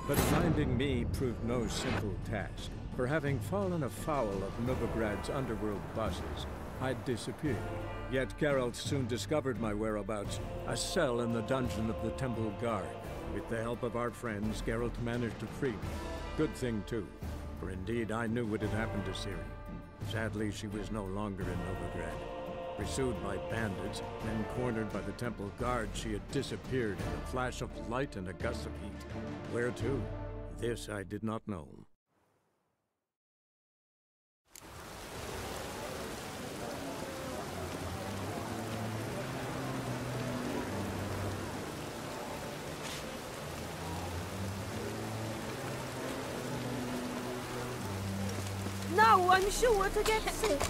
But finding me proved no simple task. For having fallen afoul of Novigrad's underworld bosses, I'd disappeared. Yet Geralt soon discovered my whereabouts, a cell in the dungeon of the Temple Guard. With the help of our friends, Geralt managed to free me. Good thing too, for indeed I knew what had happened to Ciri. Sadly, she was no longer in Novigrad. Pursued by bandits, then cornered by the Temple Guard, she had disappeared in a flash of light and a gust of heat. Where to? This I did not know. Now I'm sure to get sick.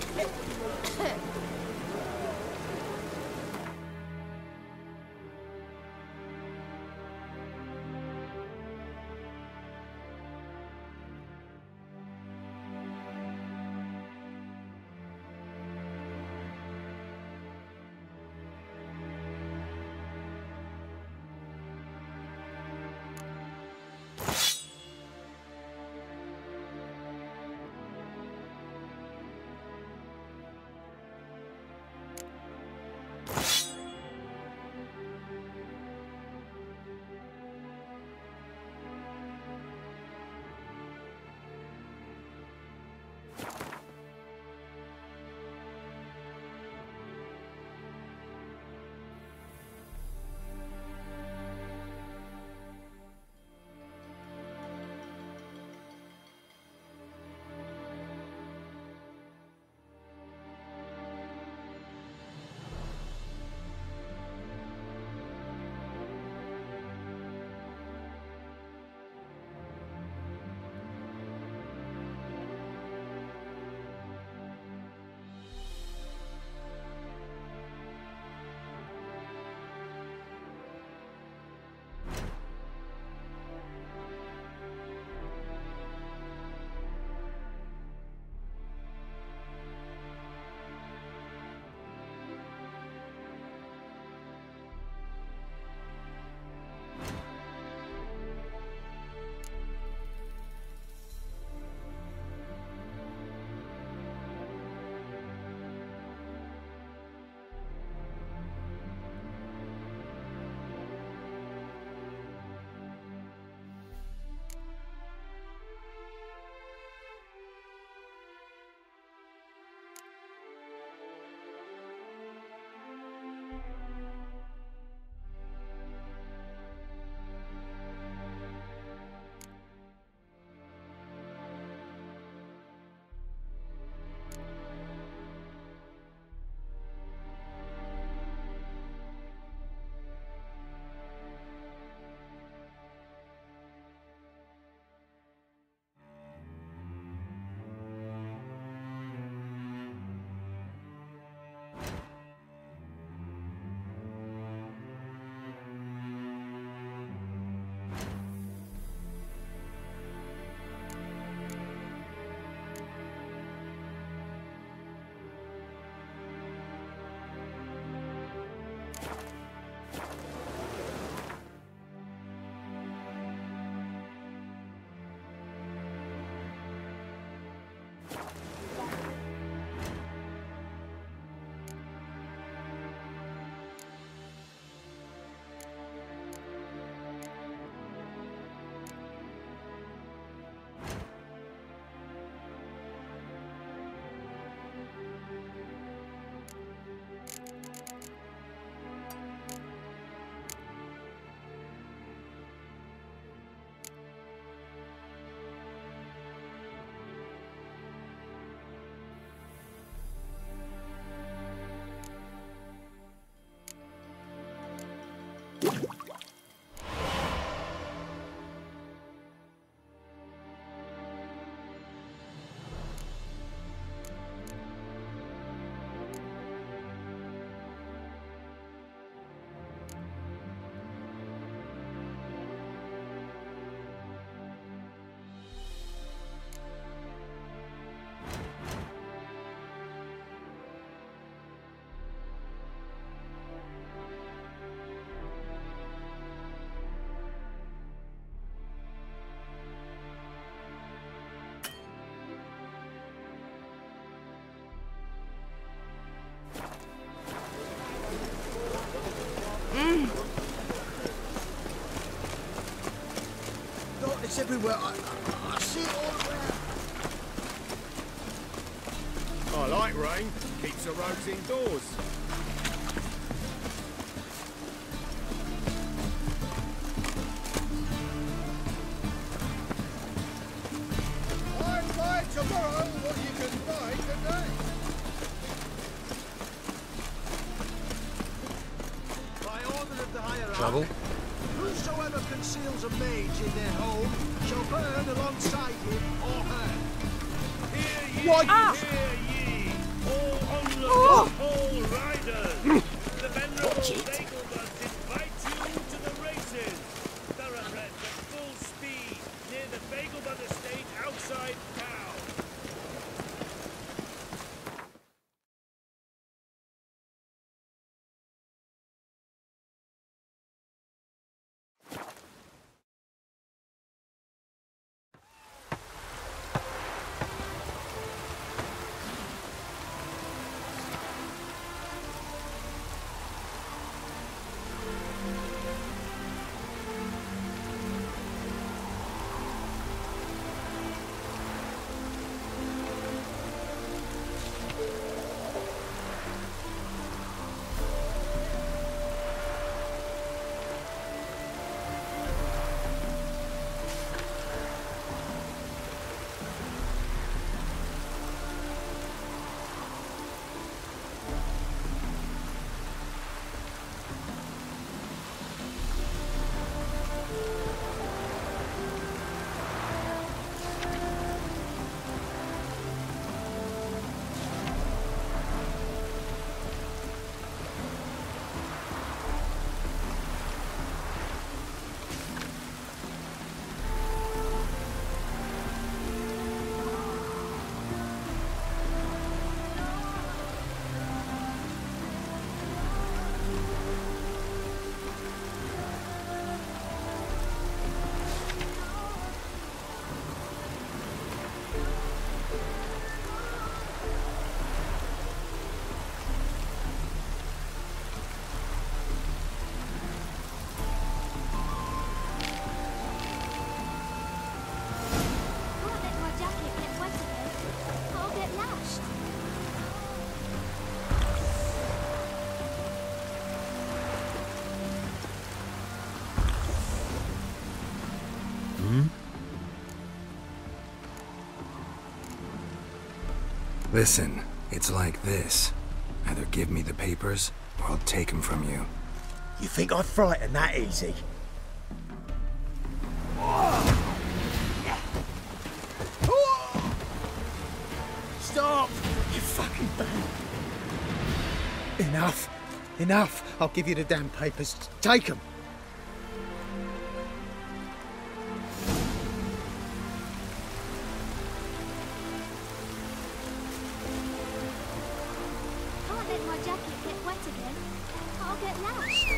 everywhere. I see it all around. I like rain. Keeps the roads indoors. I'll buy tomorrow what you can buy today. By order of the hierarchy, Trouble? whosoever conceals a mage in their home shall burn alongside him or her. Hear ye! What? Hear ye! All onlookers, all riders! The venerable Dagobuds invite you to the races! Thoroughbreds at full speed near the Bagobud estate outside town! Can't let my jacket get wet again. I'll get lashed. Listen, it's like this. Either give me the papers, or I'll take them from you. You think I frighten that easy? Stop! You fucking bang! Enough! Enough! I'll give you the damn papers. Take them! Can't let my jacket get wet again. I'll get lashed.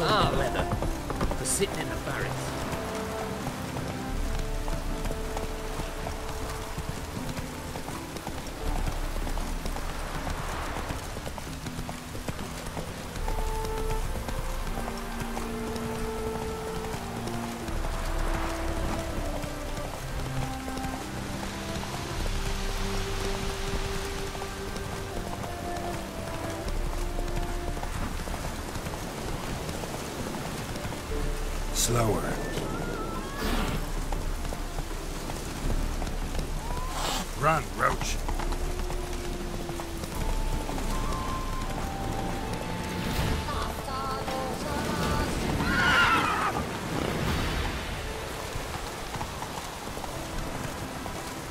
Ah, leather. For sitting in the barracks. Slower. Run, Roach.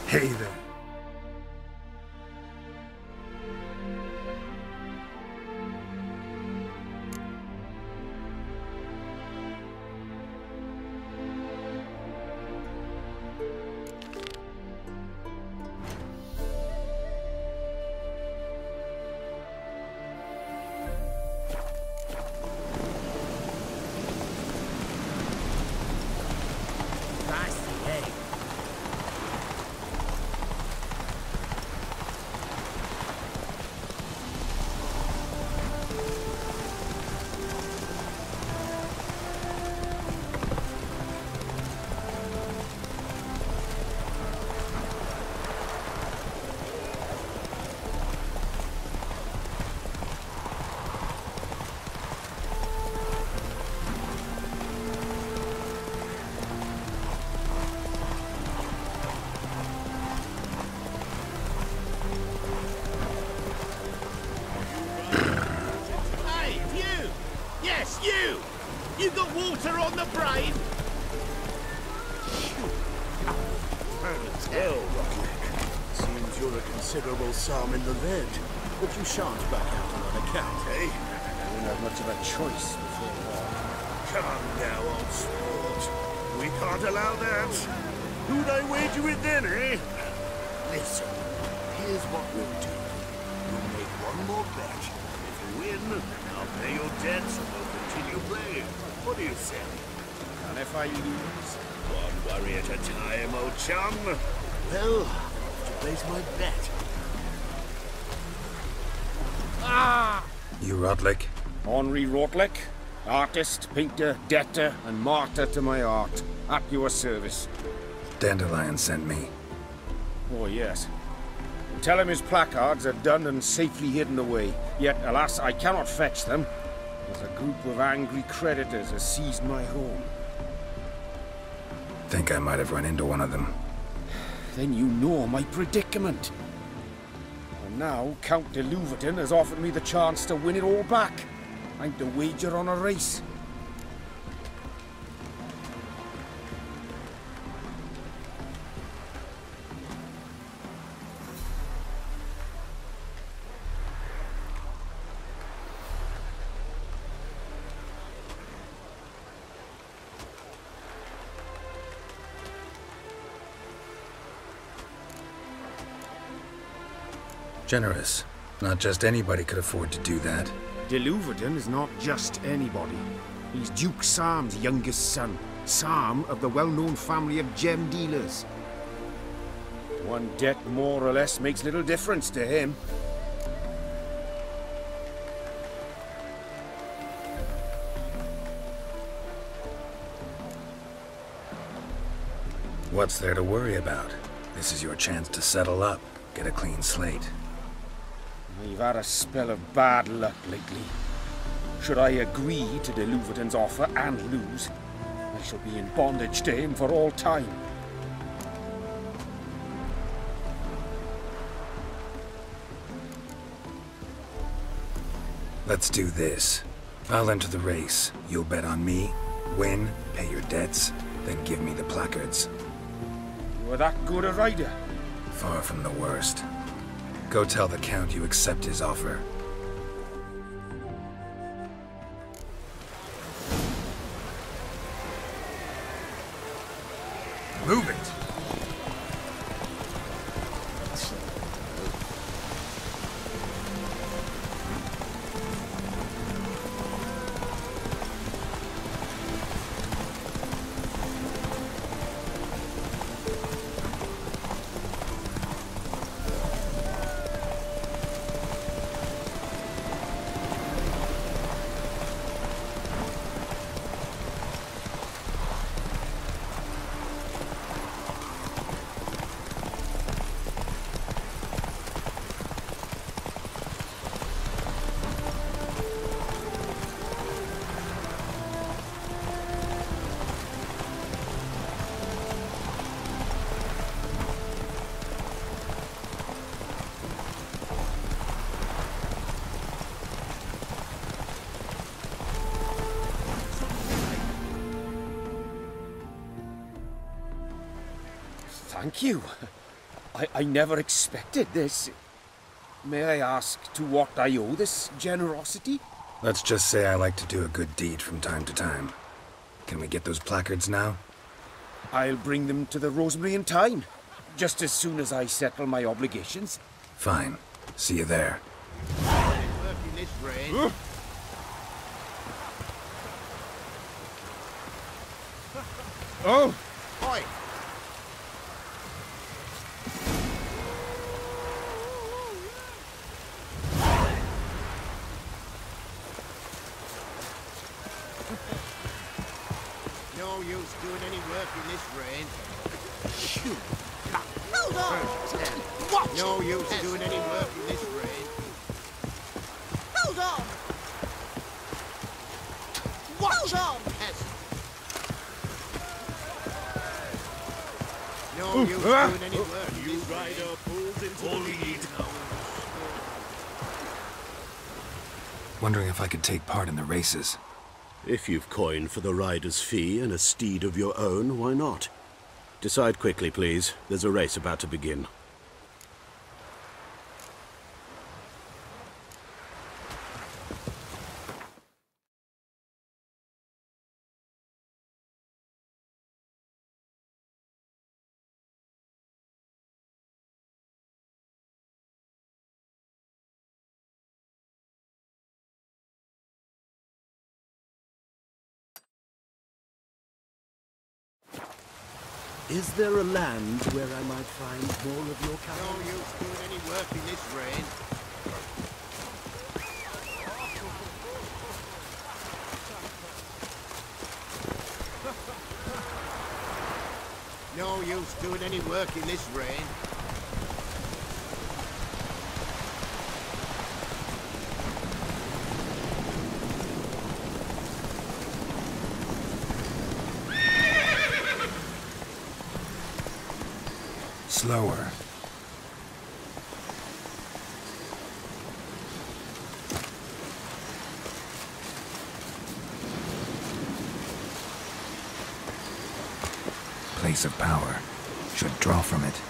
Hey there. a bribe? Well, Rocklick, seems you're a considerable sum in the lead, but you shan't back out on account, eh? You won't have much of a choice before long. Come now, old sport. We can't allow that. Who'd I wager with then, eh? Listen, here's what we'll do. We'll make one more bet. If you win, I'll pay your debts and we'll continue playing. What do you say? And if I lose? One worry at a time, old chum. Well, I'll have to place my bet. You Rotlick? Henri Rotlick, artist, painter, debtor, and martyr to my art. At your service. Dandelion sent me. Oh, yes. Tell him his placards are done and safely hidden away. Yet, alas, I cannot fetch them, as a group of angry creditors has seized my home. Think I might have run into one of them. Then you know my predicament. And now, Count de Louverton has offered me the chance to win it all back. I'm to wager on a race. Generous. Not just anybody could afford to do that. De Louverton is not just anybody. He's Duke Sam's youngest son. Sam of the well-known family of gem dealers. One debt more or less makes little difference to him. What's there to worry about? This is your chance to settle up, get a clean slate. I've had a spell of bad luck lately. Should I agree to de Louverton's offer and lose, I shall be in bondage to him for all time. Let's do this. I'll enter the race. You'll bet on me, win, pay your debts, then give me the placards. You are that good a rider? Far from the worst. Go tell the Count you accept his offer. Move it! Thank you. I never expected this. May I ask to what I owe this generosity? Let's just say I like to do a good deed from time to time. Can we get those placards now? I'll bring them to the Rosemary in time, just as soon as I settle my obligations. Fine. See you there. Working this rain. Oh! Oi! No use doing any work in this rain. Shoot! Hold on! What? No use doing any work in this rain. Hold on! Hold on! No use doing any work in You this rain. rider pulls into the lead. Wondering if I could take part in the races. If you've coin for the rider's fee and a steed of your own, why not? Decide quickly, please. There's a race about to begin. Is there a land where I might find more of your kind? No use doing any work in this rain. No use doing any work in this rain. Slower. Place of power. Should draw from it.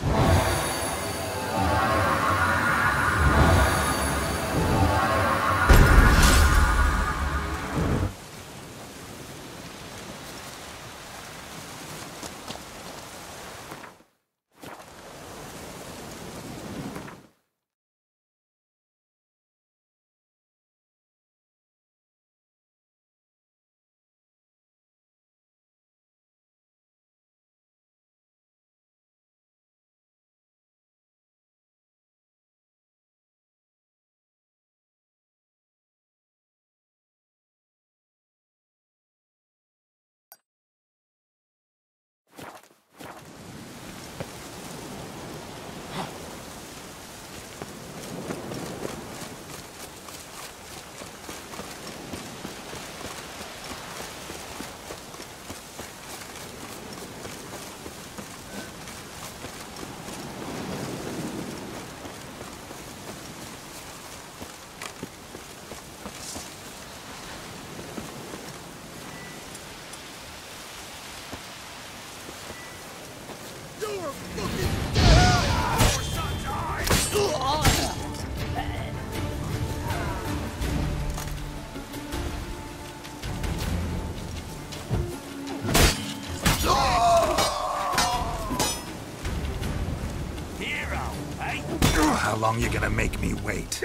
How long you gonna make me wait?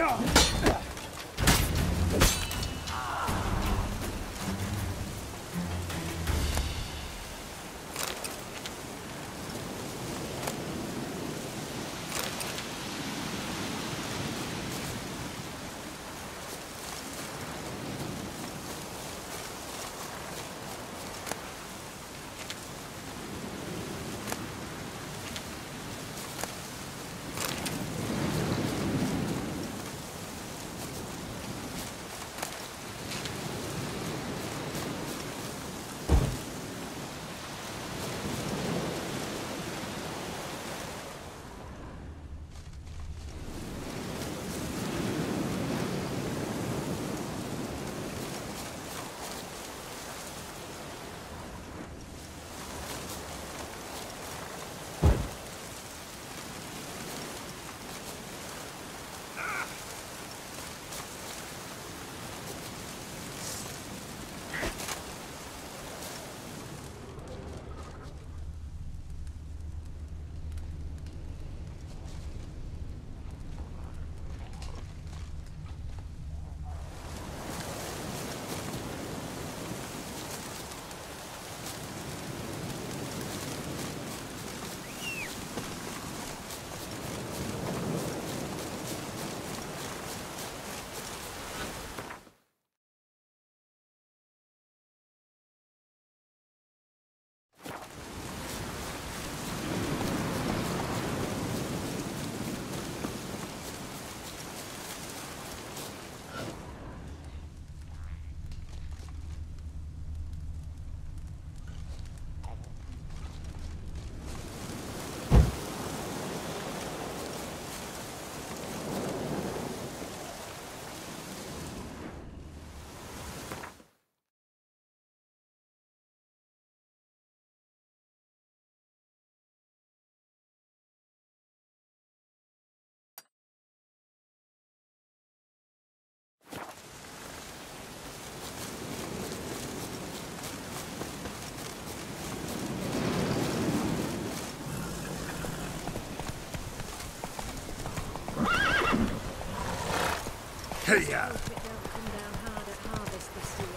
ya! Hope it don't come down hard at harvest this year.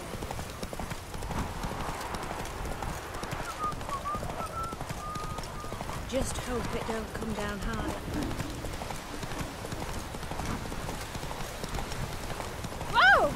Just hope it don't come down hard at... Whoa!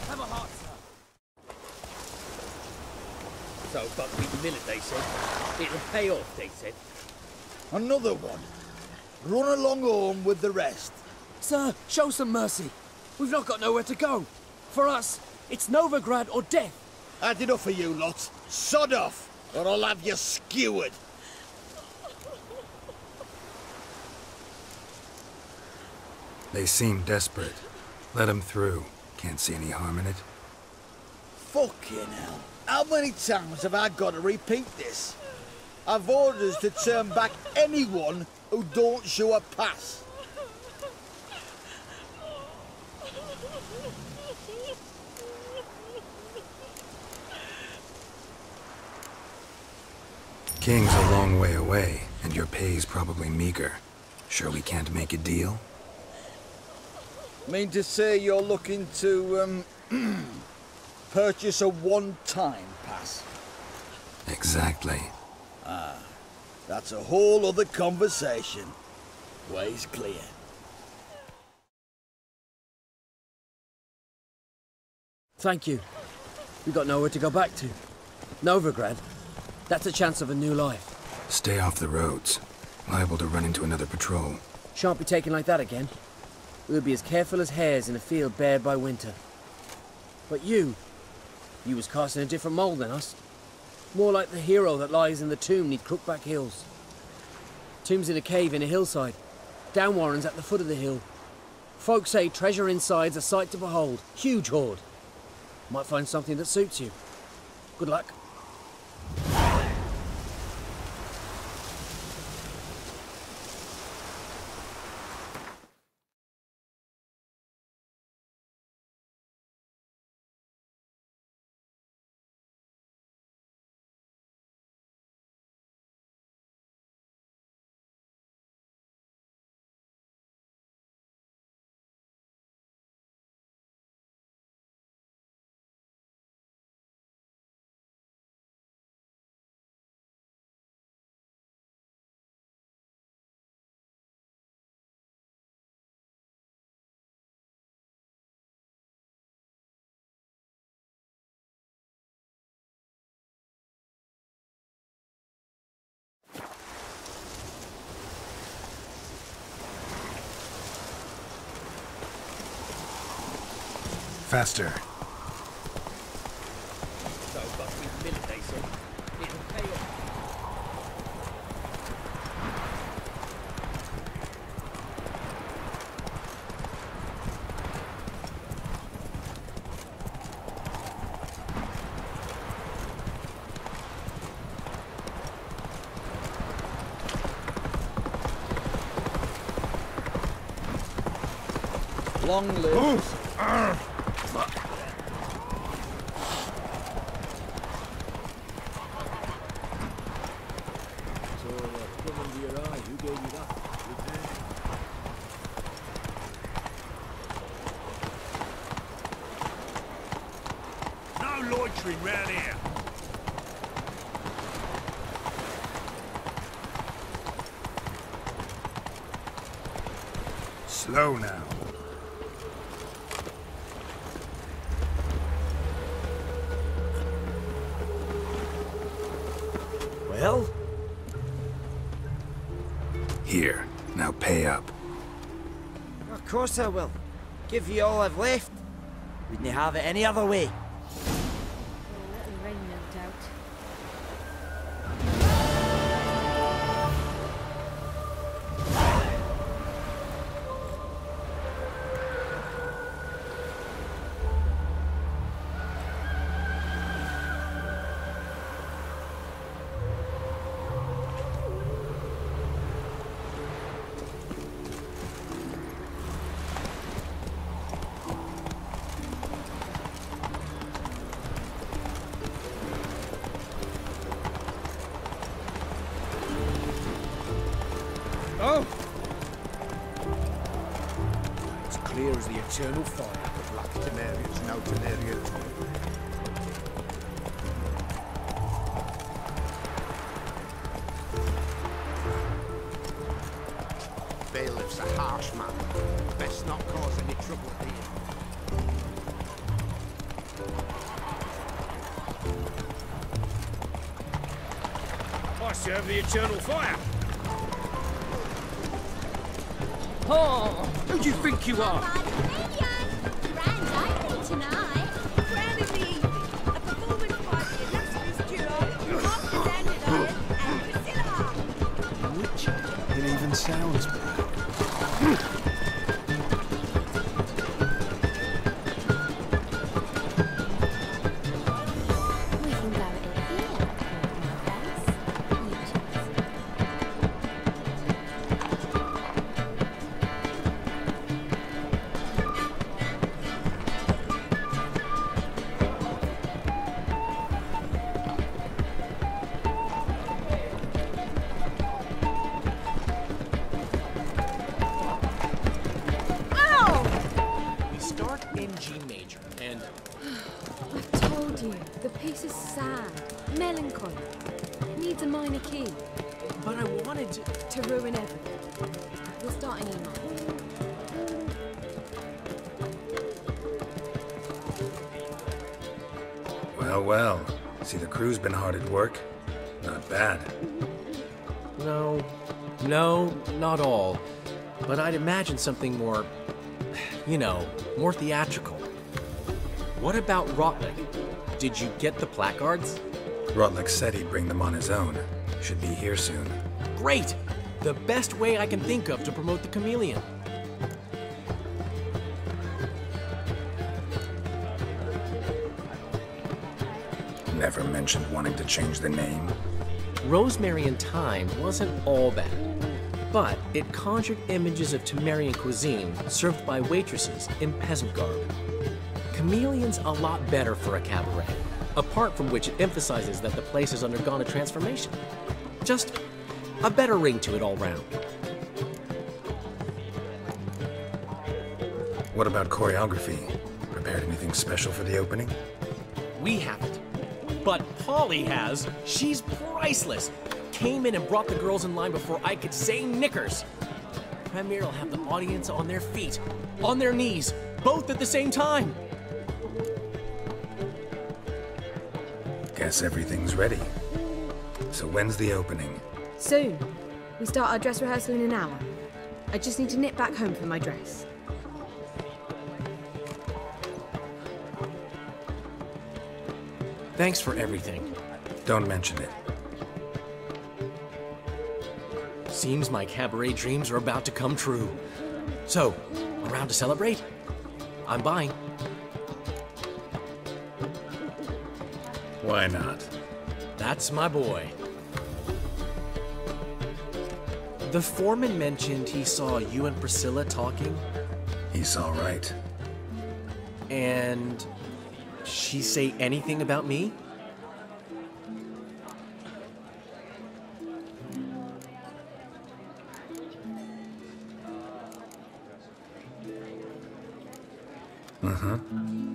Have a heart, sir. So, buckwheat millet, they said. It'll pay off, they said. Another one. Run along home with the rest. Sir, show some mercy. We've not got nowhere to go. For us, it's Novigrad or death. Had enough of you lot. Sod off, or I'll have you skewered. They seem desperate. Let them through. Can't see any harm in it. Fucking hell. How many times have I got to repeat this? I've orders to turn back anyone who don't show a pass. King's a long way away, and your pay's probably meager. Sure we can't make a deal? Mean to say you're looking to, purchase a one-time pass? Exactly. That's a whole other conversation. Way's clear. Thank you. We've got nowhere to go back to. Novigrad. That's a chance of a new life. Stay off the roads. Liable to run into another patrol. Shan't be taken like that again. We'll be as careful as hares in a field bared by winter. But you was cast in a different mould than us. More like the hero that lies in the tomb neath Crookback Hills. Tomb's in a cave in a hillside. Down Warren's at the foot of the hill. Folk say treasure inside's a sight to behold. Huge hoard. Might find something that suits you. Good luck. Faster. So, buckwheat millet, they said. It'll pay off. Long live. No loitering round here. Slow now. Well? Here. Now pay up. Of course I will. Give you all I've left. Wouldn't have it any other way. A little rain, no doubt. Oh! It's clear as the eternal fire. The black Tenarians now Tenarians. Bailiff's a harsh man. Best not cause any trouble here. I serve the eternal fire. Oh, who do you think you are? Grand opening tonight. Grand is easy. A performance by the illustrious duo, Mark the Dandelion and Priscilla. Which? It even sounds bad. We can go in here. We start in G major, and I've told you, the piece is sad, melancholy. Needs a minor key but I wanted to. to ruin everything. We'll start in E minor. Well, well. See, the crew's been hard at work. Not bad. No, not all. But I'd imagine something more, you know, more theatrical. What about Rotlick? Did you get the placards? Rotlick said he'd bring them on his own. Should be here soon. Great! The best way I can think of to promote the chameleon. Never mentioned wanting to change the name. Rosemary and Thyme wasn't all bad, but it conjured images of Temerian cuisine served by waitresses in peasant garb. Chameleon's a lot better for a cabaret, apart from which it emphasizes that the place has undergone a transformation. Just a better ring to it all round. What about choreography? Prepared anything special for the opening? We haven't. But Polly has. She's priceless. Came in and brought the girls in line before I could say knickers. Premiere will have the audience on their feet, on their knees, both at the same time. Guess everything's ready. So when's the opening? Soon. We start our dress rehearsal in an hour. I just need to nip back home for my dress. Thanks for everything. Don't mention it. Seems my cabaret dreams are about to come true. So, around to celebrate? I'm buying. Why not? That's my boy. The foreman mentioned he saw you and Priscilla talking. He's all right. And she say anything about me?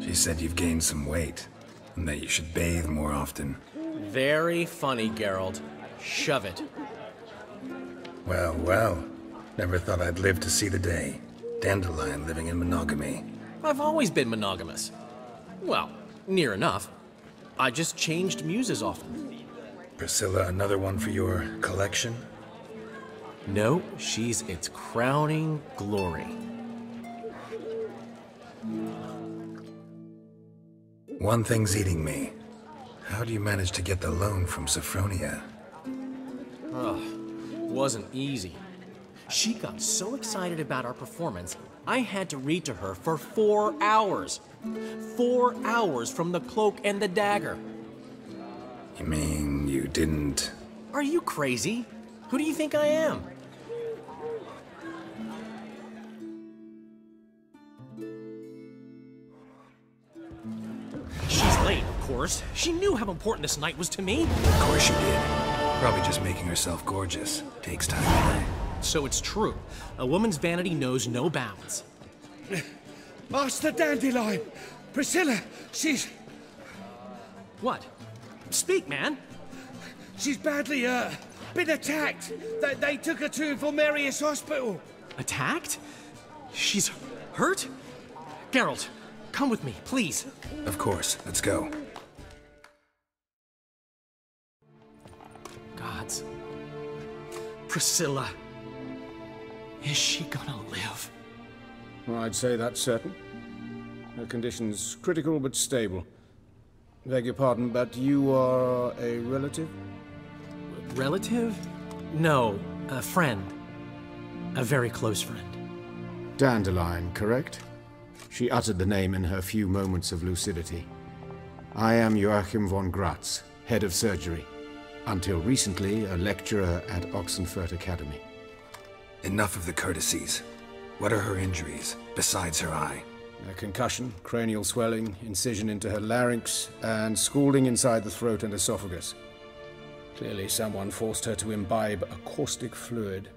She said you've gained some weight, and that you should bathe more often. Very funny, Geralt. Shove it. Well, well. Never thought I'd live to see the day. Dandelion living in monogamy. I've always been monogamous. Well, near enough. I just changed muses often. Priscilla, another one for your collection? No, she's its crowning glory. One thing's eating me. How do you manage to get the loan from Sophronia? Wasn't easy. She got so excited about our performance, I had to read to her for 4 hours. 4 hours from the Cloak and the Dagger. You mean you didn't... Are you crazy? Who do you think I am? She's late, of course. She knew how important this night was to me. Of course she did. Probably just making herself gorgeous. Takes time anyway. So it's true. A woman's vanity knows no bounds. Master Dandelion! Priscilla, she's... What? Speak, man! She's badly, been attacked. They took her to Vulmerius Hospital. Attacked? She's hurt? Geralt, come with me, please. Of course, let's go. Gods. Priscilla. Is she gonna live? Well, I'd say that's certain. Her condition's critical but stable. Beg your pardon, but you are a relative? Relative? No, a friend. A very close friend. Dandelion, correct? She uttered the name in her few moments of lucidity. I am Joachim von Gratz, head of surgery. Until recently, a lecturer at Oxenfurt Academy. Enough of the courtesies. What are her injuries, besides her eye? A concussion, cranial swelling, incision into her larynx, and scalding inside the throat and esophagus. Clearly someone forced her to imbibe a caustic fluid.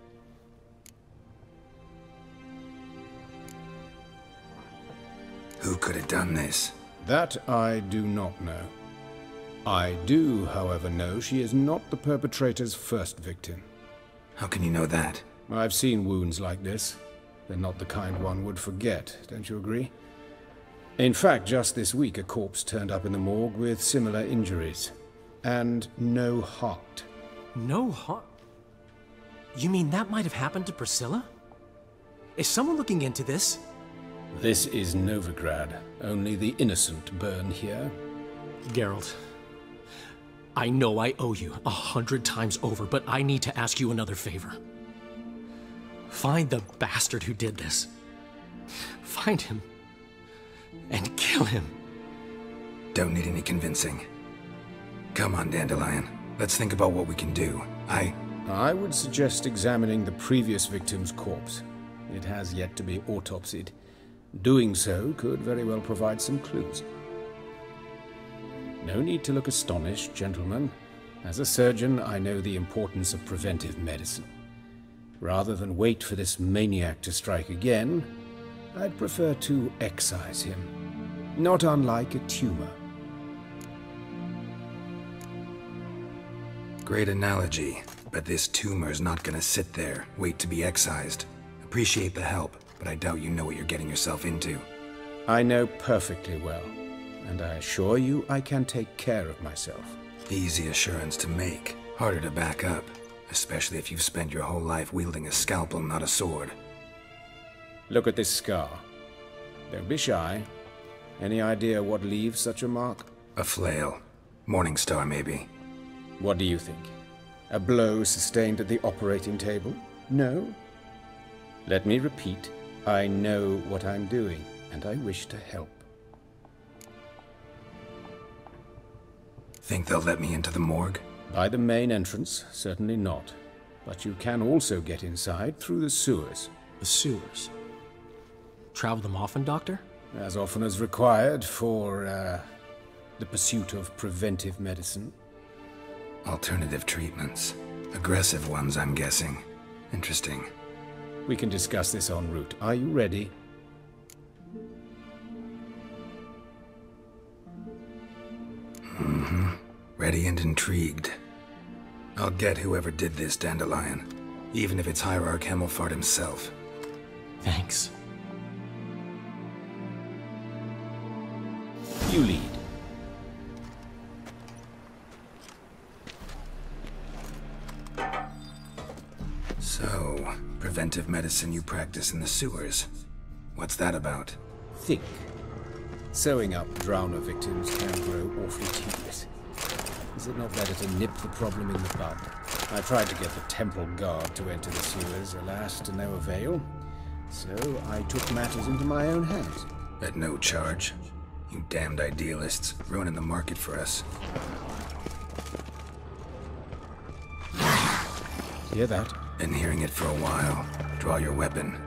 Who could have done this? That I do not know. I do, however, know she is not the perpetrator's first victim. How can you know that? I've seen wounds like this. They're not the kind one would forget, don't you agree? In fact, just this week a corpse turned up in the morgue with similar injuries. And no heart. No heart? You mean that might have happened to Priscilla? Is someone looking into this? This is Novigrad. Only the innocent burn here. Geralt, I know I owe you 100 times over, but I need to ask you another favor. Find the bastard who did this. Find him. And kill him. Don't need any convincing. Come on, Dandelion. Let's think about what we can do. I would suggest examining the previous victim's corpse. It has yet to be autopsied. Doing so could very well provide some clues. No need to look astonished, gentlemen. As a surgeon, I know the importance of preventive medicine. Rather than wait for this maniac to strike again, I'd prefer to excise him. Not unlike a tumor. Great analogy, but this tumor's not gonna sit there, wait to be excised. Appreciate the help, but I doubt you know what you're getting yourself into. I know perfectly well, and I assure you I can take care of myself. Easy assurance to make, harder to back up, especially if you've spent your whole life wielding a scalpel, not a sword. Look at this scar. Don't be shy. Any idea what leaves such a mark? A flail. Morningstar, maybe. What do you think? A blow sustained at the operating table? No? Let me repeat. I know what I'm doing, and I wish to help. Think they'll let me into the morgue? By the main entrance, certainly not. But you can also get inside through the sewers. The sewers? Travel them often, Doctor? As often as required for, the pursuit of preventive medicine. Alternative treatments. Aggressive ones, I'm guessing. Interesting. We can discuss this en route. Are you ready? Mm-hmm. Ready and intrigued. I'll get whoever did this, Dandelion. Even if it's Hierarch Hemmelfart himself. Thanks. You lead. So, preventive medicine you practice in the sewers. What's that about? Think. Sewing up drowner victims can grow awfully tedious. Is it not better to nip the problem in the bud? I tried to get the temple guard to enter the sewers, alas, to no avail. So I took matters into my own hands. At no charge. You damned idealists, ruining the market for us. Hear that? Been hearing it for a while. Draw your weapon.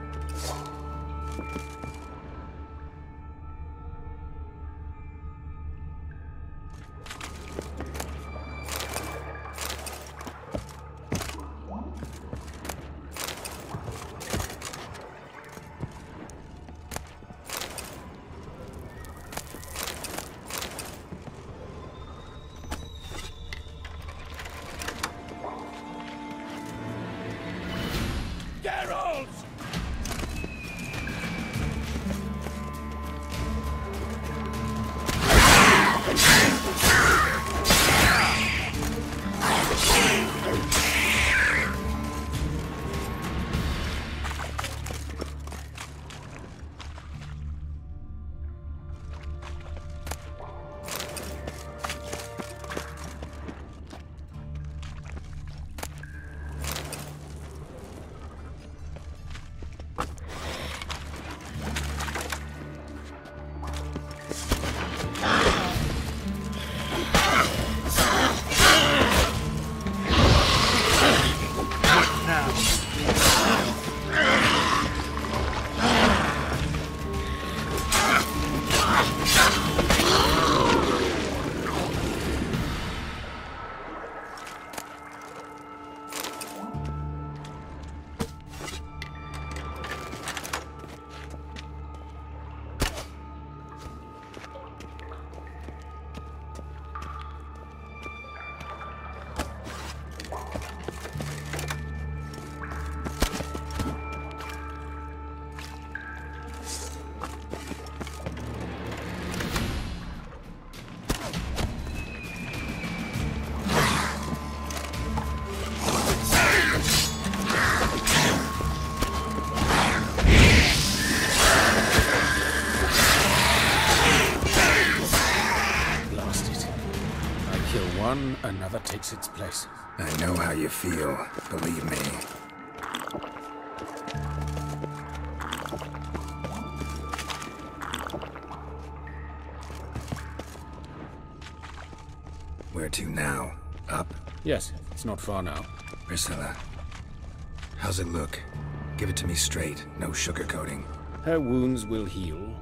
one, another takes its place. I know how you feel, believe me. Where to now? Up? Yes, it's not far now. Priscilla, how's it look? Give it to me straight, no sugarcoating. Her wounds will heal,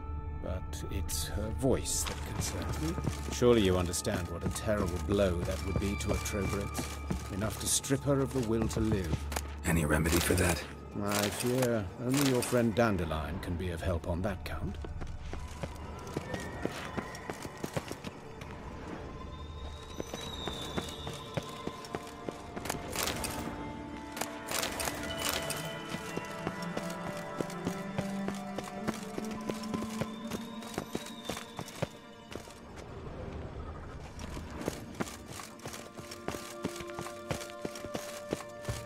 but it's her voice that concerns me. Surely you understand what a terrible blow that would be to a Trobritz. Enough to strip her of the will to live. Any remedy for that? I fear only your friend Dandelion can be of help on that count.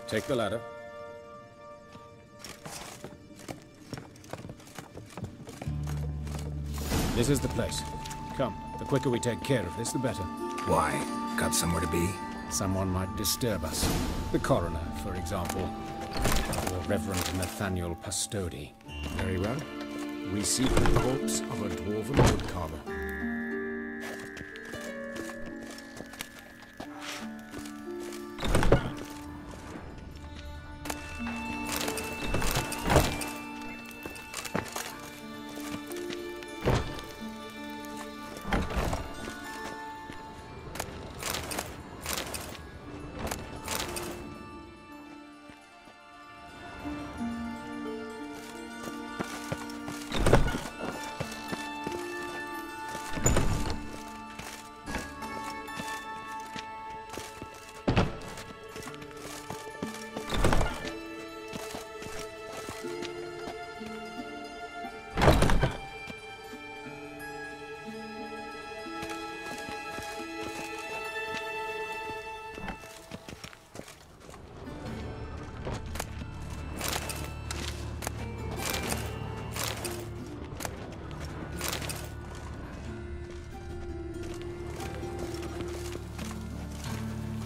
Take the ladder. This is the place. Come, the quicker we take care of this, the better. Why? Got somewhere to be? Someone might disturb us. The coroner, for example. Or Reverend Nathaniel Pastodi. Very well. We seek the corpse of a dwarven woodcarver.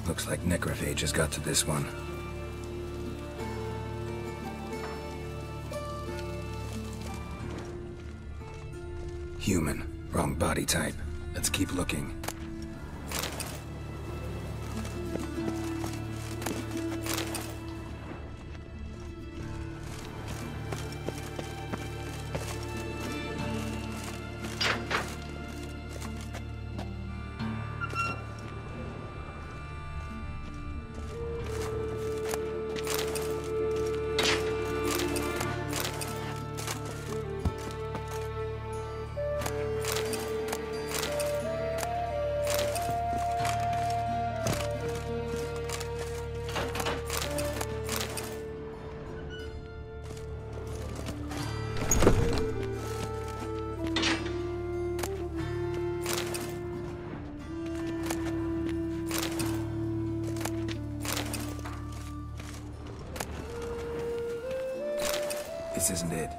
Looks like necrophage has got to this one. Human. Wrong body type. Let's keep looking. This isn't it.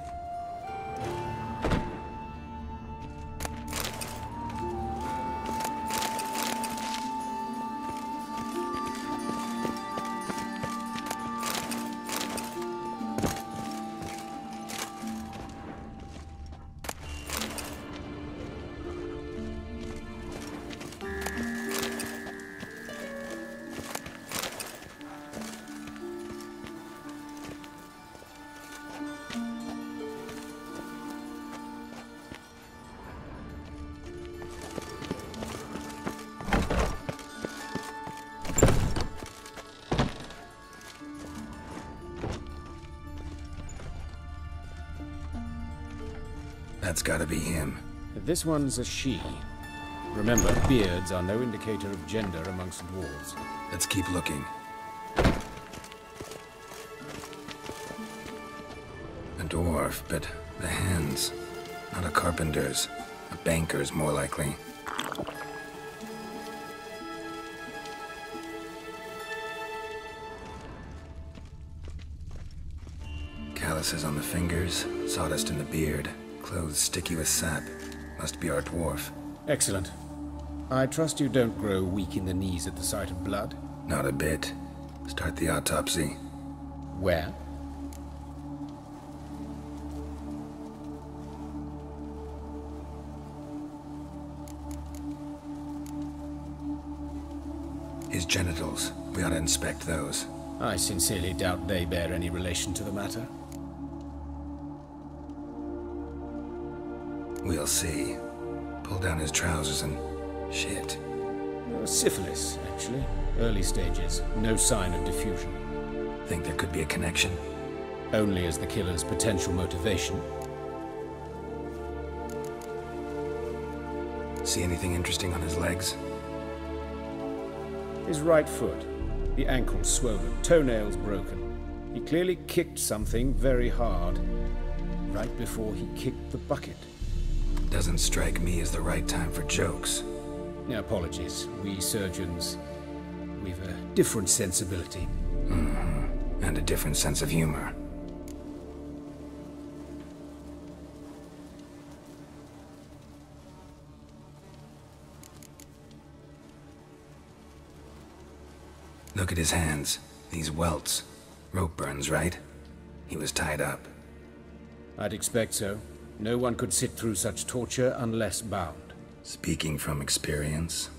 That's gotta be him. This one's a she. Remember, beards are no indicator of gender amongst dwarves. Let's keep looking. A dwarf, but the hands. Not a carpenter's. A banker's, more likely. Calluses on the fingers, sawdust in the beard. Clothes sticky with sap. Must be our dwarf. Excellent. I trust you don't grow weak in the knees at the sight of blood? Not a bit. Start the autopsy. Where? His genitals. We ought to inspect those. I sincerely doubt they bear any relation to the matter. We'll see. Pull down his trousers and... shit. Syphilis, actually. Early stages. No sign of diffusion. Think there could be a connection? Only as the killer's potential motivation. See anything interesting on his legs? His right foot. The ankle swollen, toenails broken. He clearly kicked something very hard. Right before he kicked the bucket. Doesn't strike me as the right time for jokes. Apologies. We surgeons, we've a different sensibility. Mm-hmm. And a different sense of humor. Look at his hands. These welts. Rope burns, right? He was tied up. I'd expect so. No one could sit through such torture unless bound. Speaking from experience?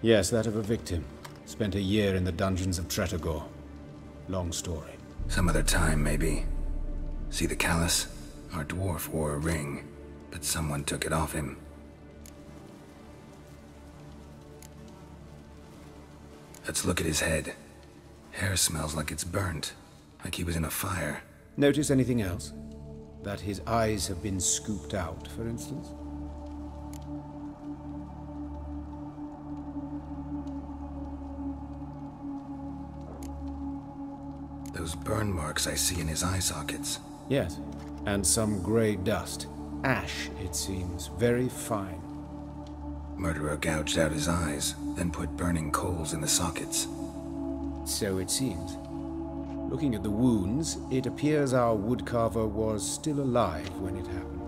Yes, that of a victim. Spent a year in the dungeons of Tretogor. Long story. Some other time, maybe. See the callus? Our dwarf wore a ring, but someone took it off him. Let's look at his head. Hair smells like it's burnt, like he was in a fire. Notice anything else? That his eyes have been scooped out, for instance? Those burn marks I see in his eye sockets. Yes, and some grey dust. Ash, it seems. Very fine. Murderer gouged out his eyes, then put burning coals in the sockets. So it seems. Looking at the wounds, it appears our woodcarver was still alive when it happened.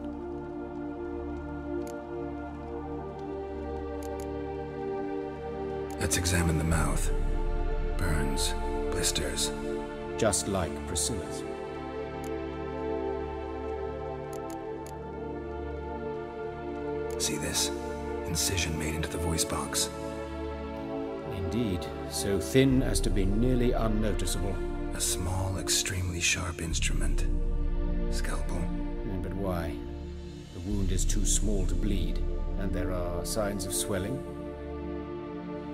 Let's examine the mouth. Burns, blisters. Just like Priscilla's. See this? Incision made into the voice box. Indeed, so thin as to be nearly unnoticeable. A small, extremely sharp instrument. Scalpel. But why? The wound is too small to bleed, and there are signs of swelling.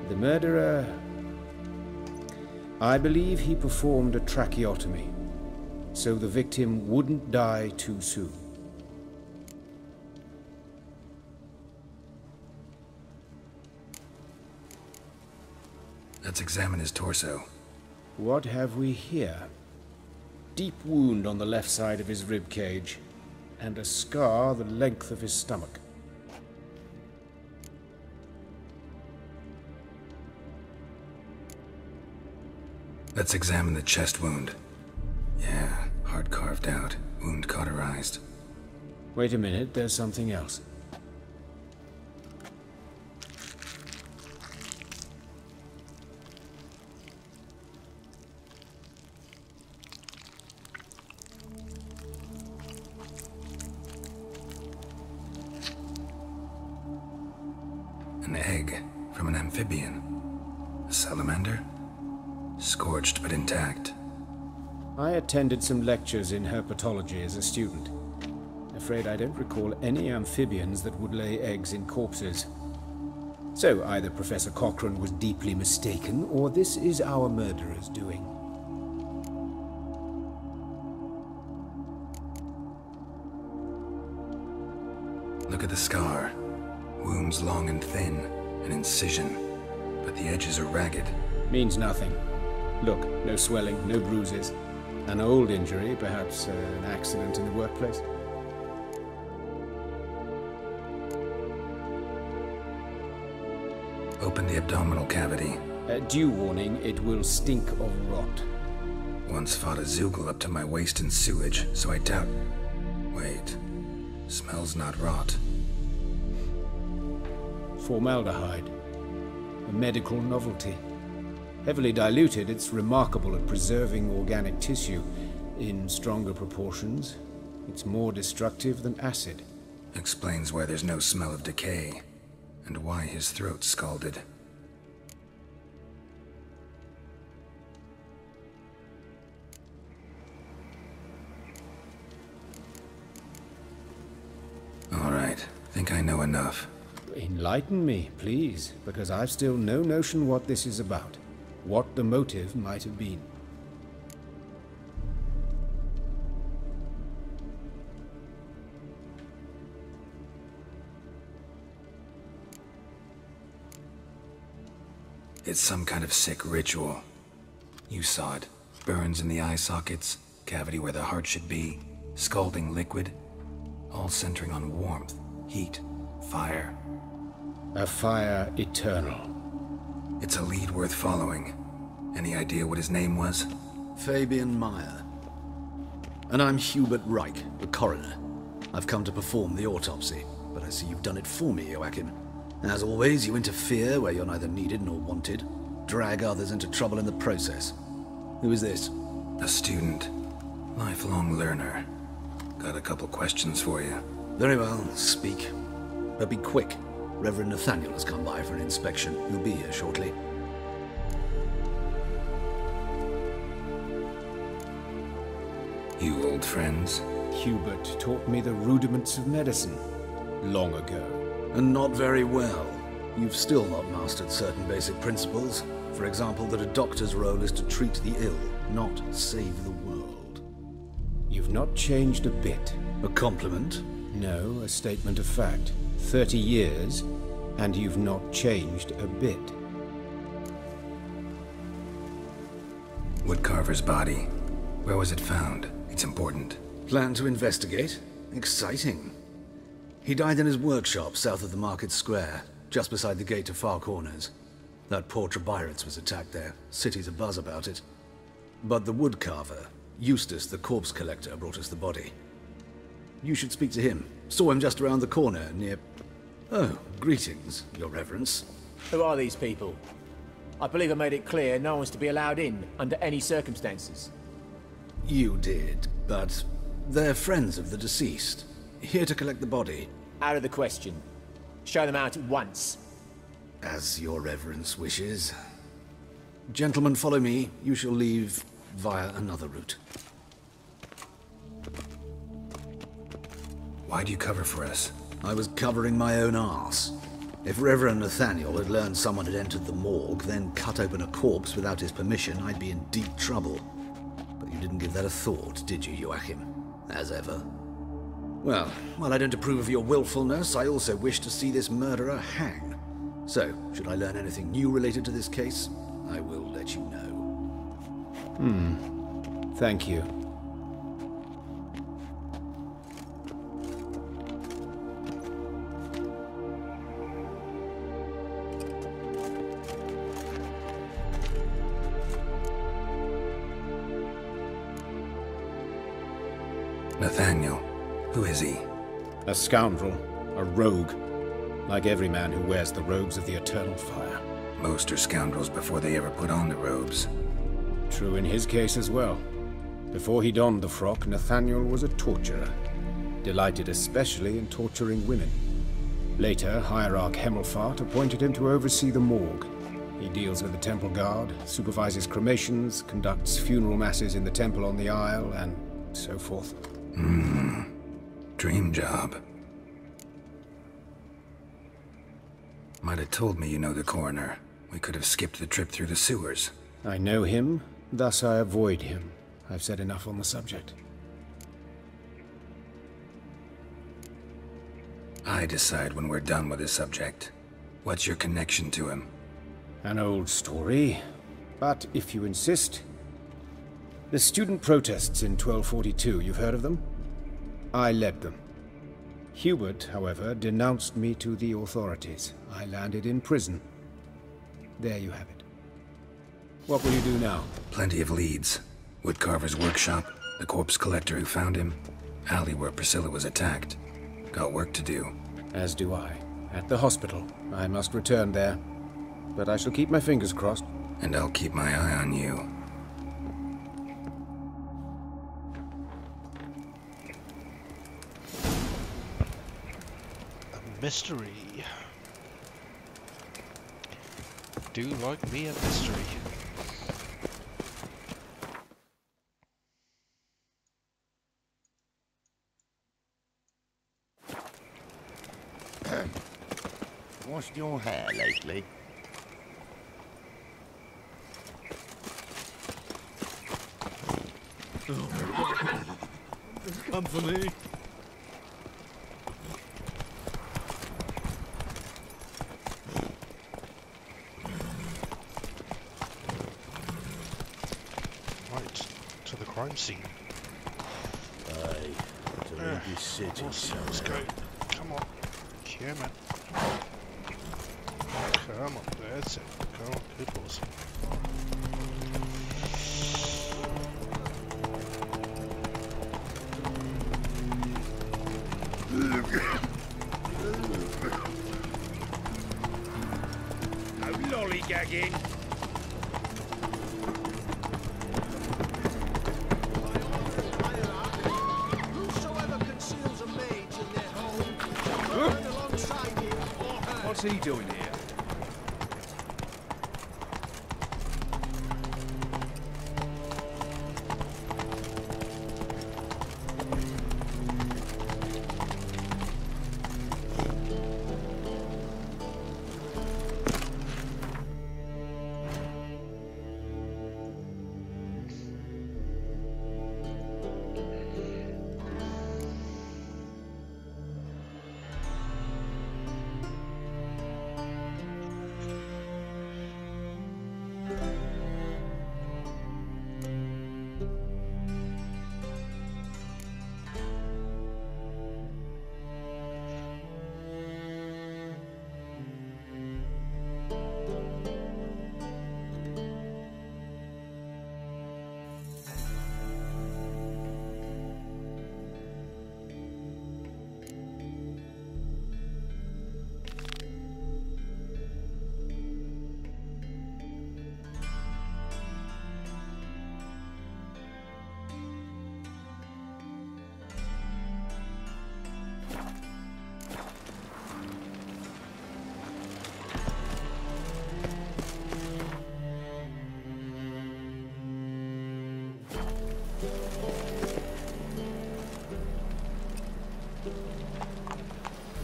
The murderer... I believe he performed a tracheotomy, so the victim wouldn't die too soon. Let's examine his torso. What have we here? Deep wound on the left side of his rib cage, and a scar the length of his stomach. Let's examine the chest wound. Yeah, heart carved out, wound cauterized. Wait a minute, there's something else. An egg from an amphibian. A salamander? Scorched but intact. I attended some lectures in herpetology as a student. Afraid I don't recall any amphibians that would lay eggs in corpses. So either Professor Cochrane was deeply mistaken, or this is our murderer's doing. Look at the scar. Wounds long and thin, an incision, but the edges are ragged. Means nothing. Look, no swelling, no bruises. An old injury, perhaps an accident in the workplace. Open the abdominal cavity. Due warning, it will stink of rot. Once fought a Zoogle up to my waist in sewage, so I doubt... Wait. Smells not rot. Formaldehyde. A medical novelty. Heavily diluted, it's remarkable at preserving organic tissue. In stronger proportions, it's more destructive than acid. Explains why there's no smell of decay, and why his throat's scalded. All right, think I know enough. Enlighten me, please, because I've still no notion what this is about. What the motive might have been. It's some kind of sick ritual. You saw it. Burns in the eye sockets, cavity where the heart should be, scalding liquid, all centering on warmth, heat, fire. A fire eternal. It's a lead worth following. Any idea what his name was? Fabian Meyer. And I'm Hubert Reich, the coroner. I've come to perform the autopsy, but I see you've done it for me, Joachim. As always, you interfere where you're neither needed nor wanted. Drag others into trouble in the process. Who is this? A student. Lifelong learner. Got a couple questions for you. Very well, speak. But be quick. Reverend Nathaniel has come by for an inspection. He'll be here shortly. You old friends? Hubert taught me the rudiments of medicine long ago. And not very well. You've still not mastered certain basic principles. For example, that a doctor's role is to treat the ill, not save the world. You've not changed a bit. A compliment? No, a statement of fact. 30 years, and you've not changed a bit. Woodcarver's body. Where was it found? It's important. Plan to investigate? Exciting. He died in his workshop south of the market square, just beside the gate to Far Corners. That poor Trebirates was attacked there. City's abuzz about it. But the woodcarver, Eustace the corpse collector, brought us the body. You should speak to him. Saw him just around the corner near... Oh, greetings, Your Reverence. Who are these people? I believe I made it clear no one's to be allowed in under any circumstances. You did, but they're friends of the deceased. Here to collect the body. Out of the question. Show them out at once. As Your Reverence wishes. Gentlemen, follow me. You shall leave via another route. Why do you cover for us? I was covering my own arse. If Reverend Nathaniel had learned someone had entered the morgue, then cut open a corpse without his permission, I'd be in deep trouble. But you didn't give that a thought, did you, Joachim? As ever. Well, while I don't approve of your willfulness, I also wish to see this murderer hang. So, should I learn anything new related to this case, I will let you know. Thank you. Nathaniel. Who is he? A scoundrel. A rogue. Like every man who wears the robes of the eternal fire. Most are scoundrels before they ever put on the robes. True in his case as well. Before he donned the frock, Nathaniel was a torturer. Delighted especially in torturing women. Later, Hierarch Hemmelfart appointed him to oversee the morgue. He deals with the temple guard, supervises cremations, conducts funeral masses in the temple on the Isle, and so forth. Dream job. Might have told me you know the coroner. We could have skipped the trip through the sewers. I know him, thus I avoid him. I've said enough on the subject. I decide when we're done with the subject. What's your connection to him? An old story, but if you insist... The student protests in 1242, you've heard of them? I led them. Hubert, however, denounced me to the authorities. I landed in prison. There you have it. What will you do now? Plenty of leads. Woodcarver's workshop, the corpse collector who found him, alley where Priscilla was attacked. Got work to do. As do I. At the hospital. I must return there. But I shall keep my fingers crossed. And I'll keep my eye on you. A mystery. Do like me a mystery. Washed your hair lately? Come for me. Right, to the crime scene. Aye, to leave this city. Let's go. Come on. Come on. Come on, that's it. Come on, good boys. No lollygagging. Whosoever conceals a mage in their home, burn alongside him or her. What's he doing here?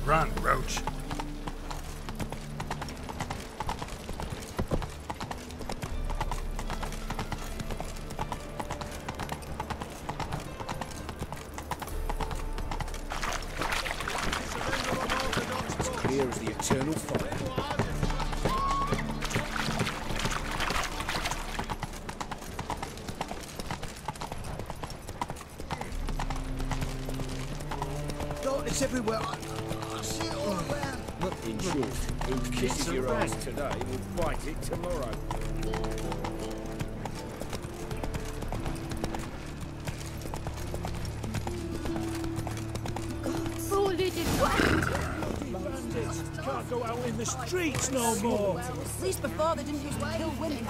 Run, Roach. It's clear as the eternal fire. Darkness everywhere. I see it all around. In short, who kisses your ass today will bite it tomorrow. Can't go out in the streets no more. At least before they didn't used to kill women.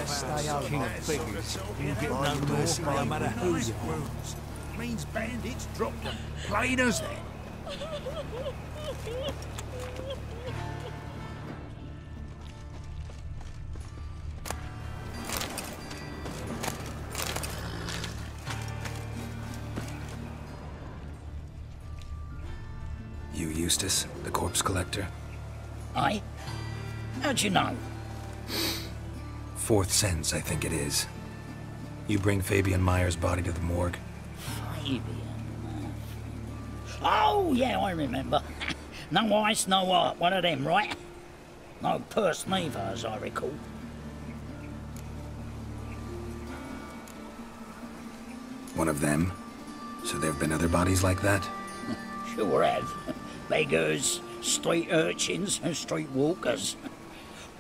Stay out of figures. You get no mercy no matter who you are. Means bandits drop them. Plain as that. You Eustace, the corpse collector? Aye? How'd you know? Fourth sense, I think it is. You bring Fabian Meyer's body to the morgue. Fabian? Oh, yeah, I remember. No ice, no art, one of them, right? No purse neither, as I recall. One of them? So there have been other bodies like that? Sure have. Beggars, street urchins, and street walkers.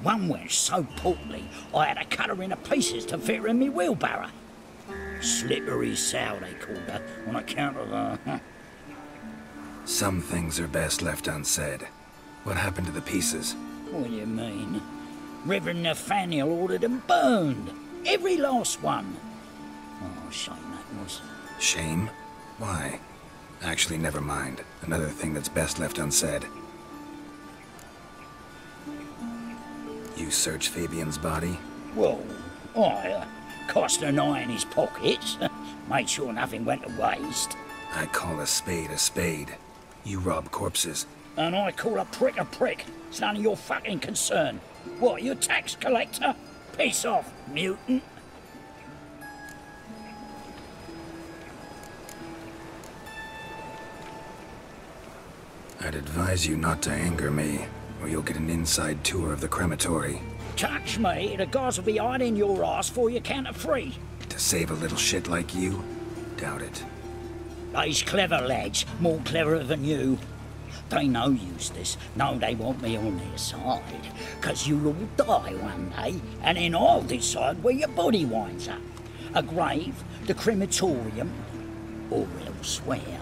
One went so portly, I had to cut her into pieces to fit her in me wheelbarrow. Slippery sow, they called her, on account of her. Some things are best left unsaid. What happened to the pieces? What do you mean? Reverend Nathaniel ordered them burned. Every last one. Oh, shame that was. Shame? Why? Actually, never mind. Another thing that's best left unsaid. You search Fabian's body? Well, I cast an eye in his pockets. Made sure nothing went to waste. I call a spade a spade. You rob corpses. And I call a prick. It's none of your fucking concern. What, you a tax collector? Piss off, mutant. I'd advise you not to anger me, or you'll get an inside tour of the crematory. Touch me, the guys will be hiding your ass for you count of 3. To save a little shit like you? Doubt it. They's clever lads, more cleverer than you. They know Eustace, know they want me on their side, 'cause you'll all die one day, and then I'll decide where your body winds up. A grave, the crematorium, or elsewhere.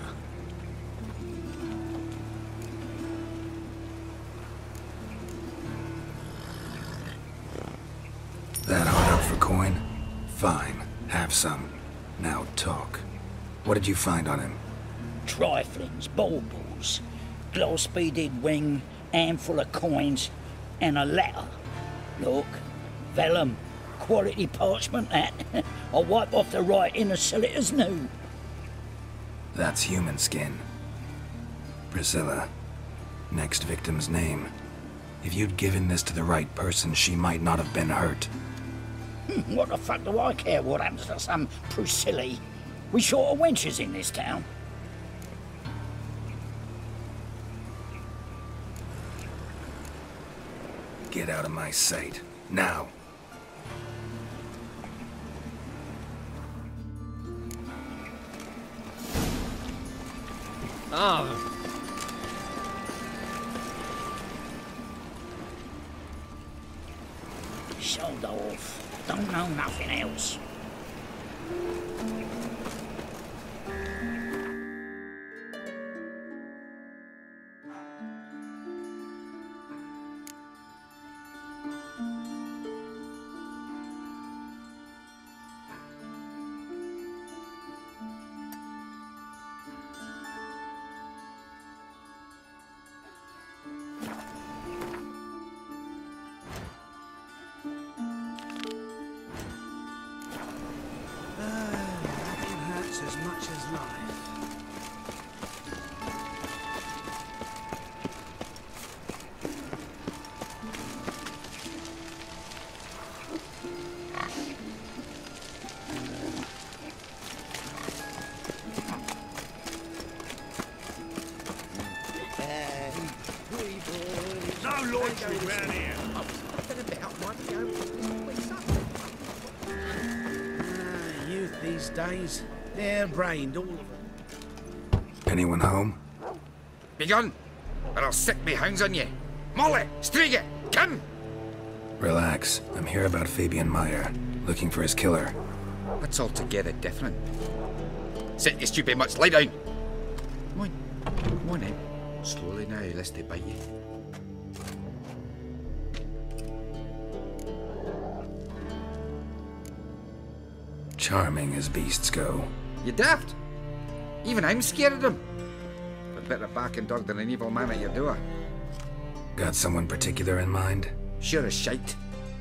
That hard up for coin? Fine, have some. Now talk. What did you find on him? Triflings, baubles, gloss-beaded wing, handful of coins, and a letter. Look, vellum, quality parchment that. I'll wipe off the writing and sell it as new. That's human skin. Priscilla. Next victim's name. If you'd given this to the right person, she might not have been hurt. What the fuck do I care what happens to some Priscilla? We short of wenches in this town. Get out of my sight. Now. Oh. Shoulder off. Don't know nothing else. As much as life. No loitering round here. Youth these days. Hair-brained, all of them. Anyone home? Begone, or I'll sick me hounds on you. Molly, Striga, come! Relax. I'm here about Fabian Meyer, looking for his killer. That's altogether different. Sit, you stupid much, lie down. Come on in. Slowly now, lest they bite you. Charming as beasts go. You daft? Even I'm scared of them. But better barking dog than an evil man at your door. Got someone particular in mind? Sure as shite.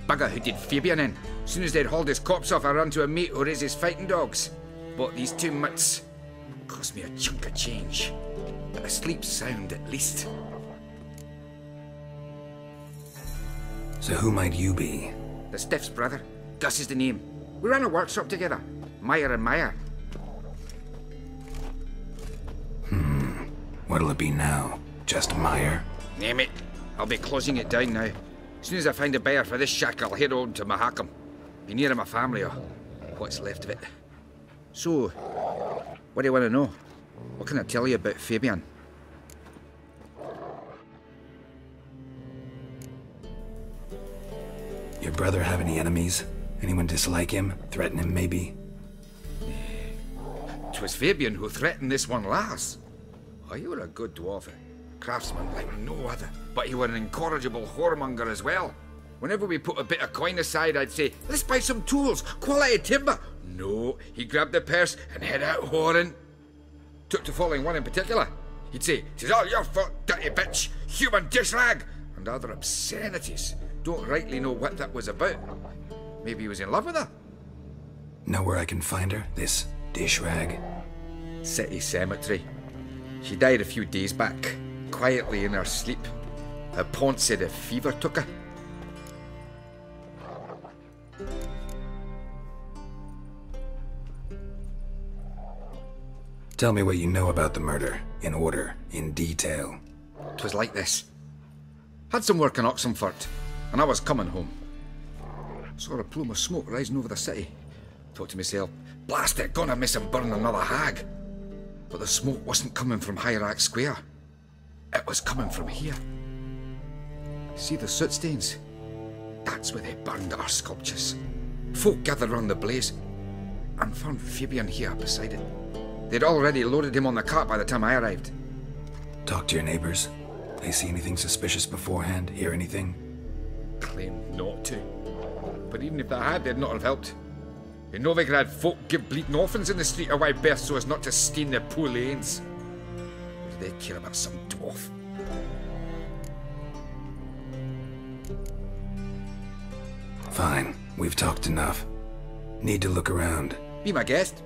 Bugger who did Fabian in. Soon as they'd hauled his corpse off, I run to a mate who raises fighting dogs. Bought these 2 mutts. Cost me a chunk of change. But I sleep sound at least. So who might you be? The Stiff's brother. Gus is the name. We ran a workshop together. Meyer and Meyer. What'll it be now? Just Meyer? Name it. I'll be closing it down now. As soon as I find a buyer for this shack, I'll head on to Mahakam. Be near my family, or what's left of it. So, what do you want to know? What can I tell you about Fabian? Your brother have any enemies? Anyone dislike him? Threaten him, maybe? 'Twas Fabian who threatened this one last. Oh, you were a good dwarf. craftsman like no other. But he were an incorrigible whoremonger as well. Whenever we put a bit of coin aside, I'd say, let's buy some tools, quality timber. No, he grabbed the purse and head out whoring. Took to following one in particular. He'd say, "'Tis all your fault, dirty bitch, human dish rag," and other obscenities. Don't rightly know what that was about. Maybe he was in love with her. Know where I can find her, this dish rag? City cemetery. She died a few days back, quietly in her sleep. Her pont said a fever took her. Tell me what you know about the murder, in order, in detail. 'Twas like this. Had some work in Oxenfurt, and I was coming home. Saw a plume of smoke rising over the city. Thought to myself, blast it, gonna miss him burn another hag. But the smoke wasn't coming from Hierarch Square. It was coming from here. See the soot stains? That's where they burned our sculptures. Folk gathered round the blaze, and found Fabian here beside it. They'd already loaded him on the cart by the time I arrived. Talk to your neighbors. They see anything suspicious beforehand? Hear anything? Claimed not to. But even if they had, they'd not have helped. In Novigrad, folk give bleating orphans in the street a wide berth so as not to stain their poor lanes. What do they care about some dwarf? Fine. We've talked enough. Need to look around. Be my guest.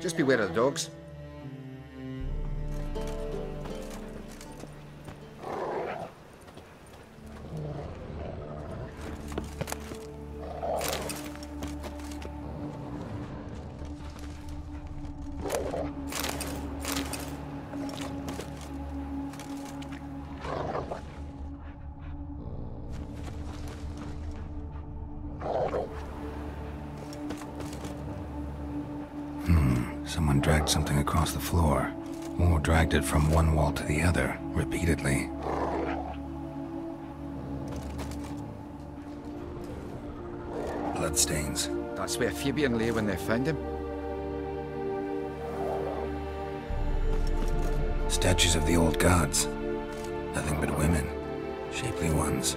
Just beware of the dogs. Someone dragged something across the floor, or dragged it from one wall to the other, repeatedly. Bloodstains. That's where Fabian lay when they found him. Statues of the old gods. Nothing but women. Shapely ones.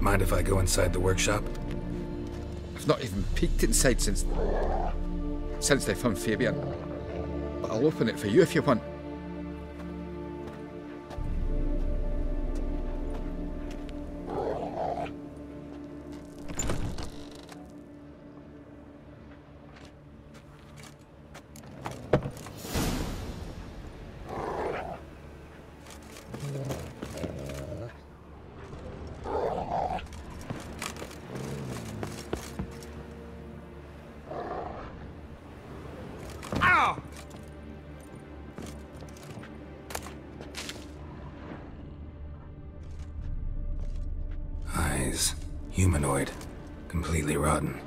Mind if I go inside the workshop? I've not even peeked inside since they found Fabian. But I'll open it for you if you want. Humanoid. Completely rotten.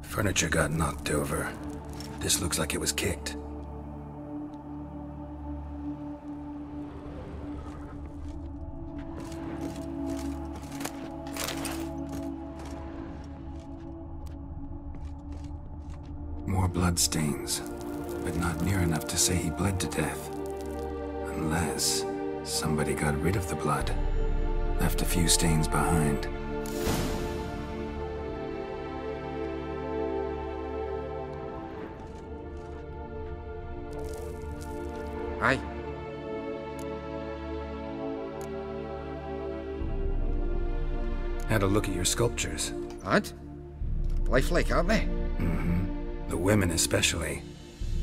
Furniture got knocked over. This looks like it was kicked. More bloodstains, but not near enough to say he bled to death. Unless somebody got rid of the blood, left a few stains behind. Aye. Had a look at your sculptures. And? Lifelike, aren't they? Mm-hmm. The women especially.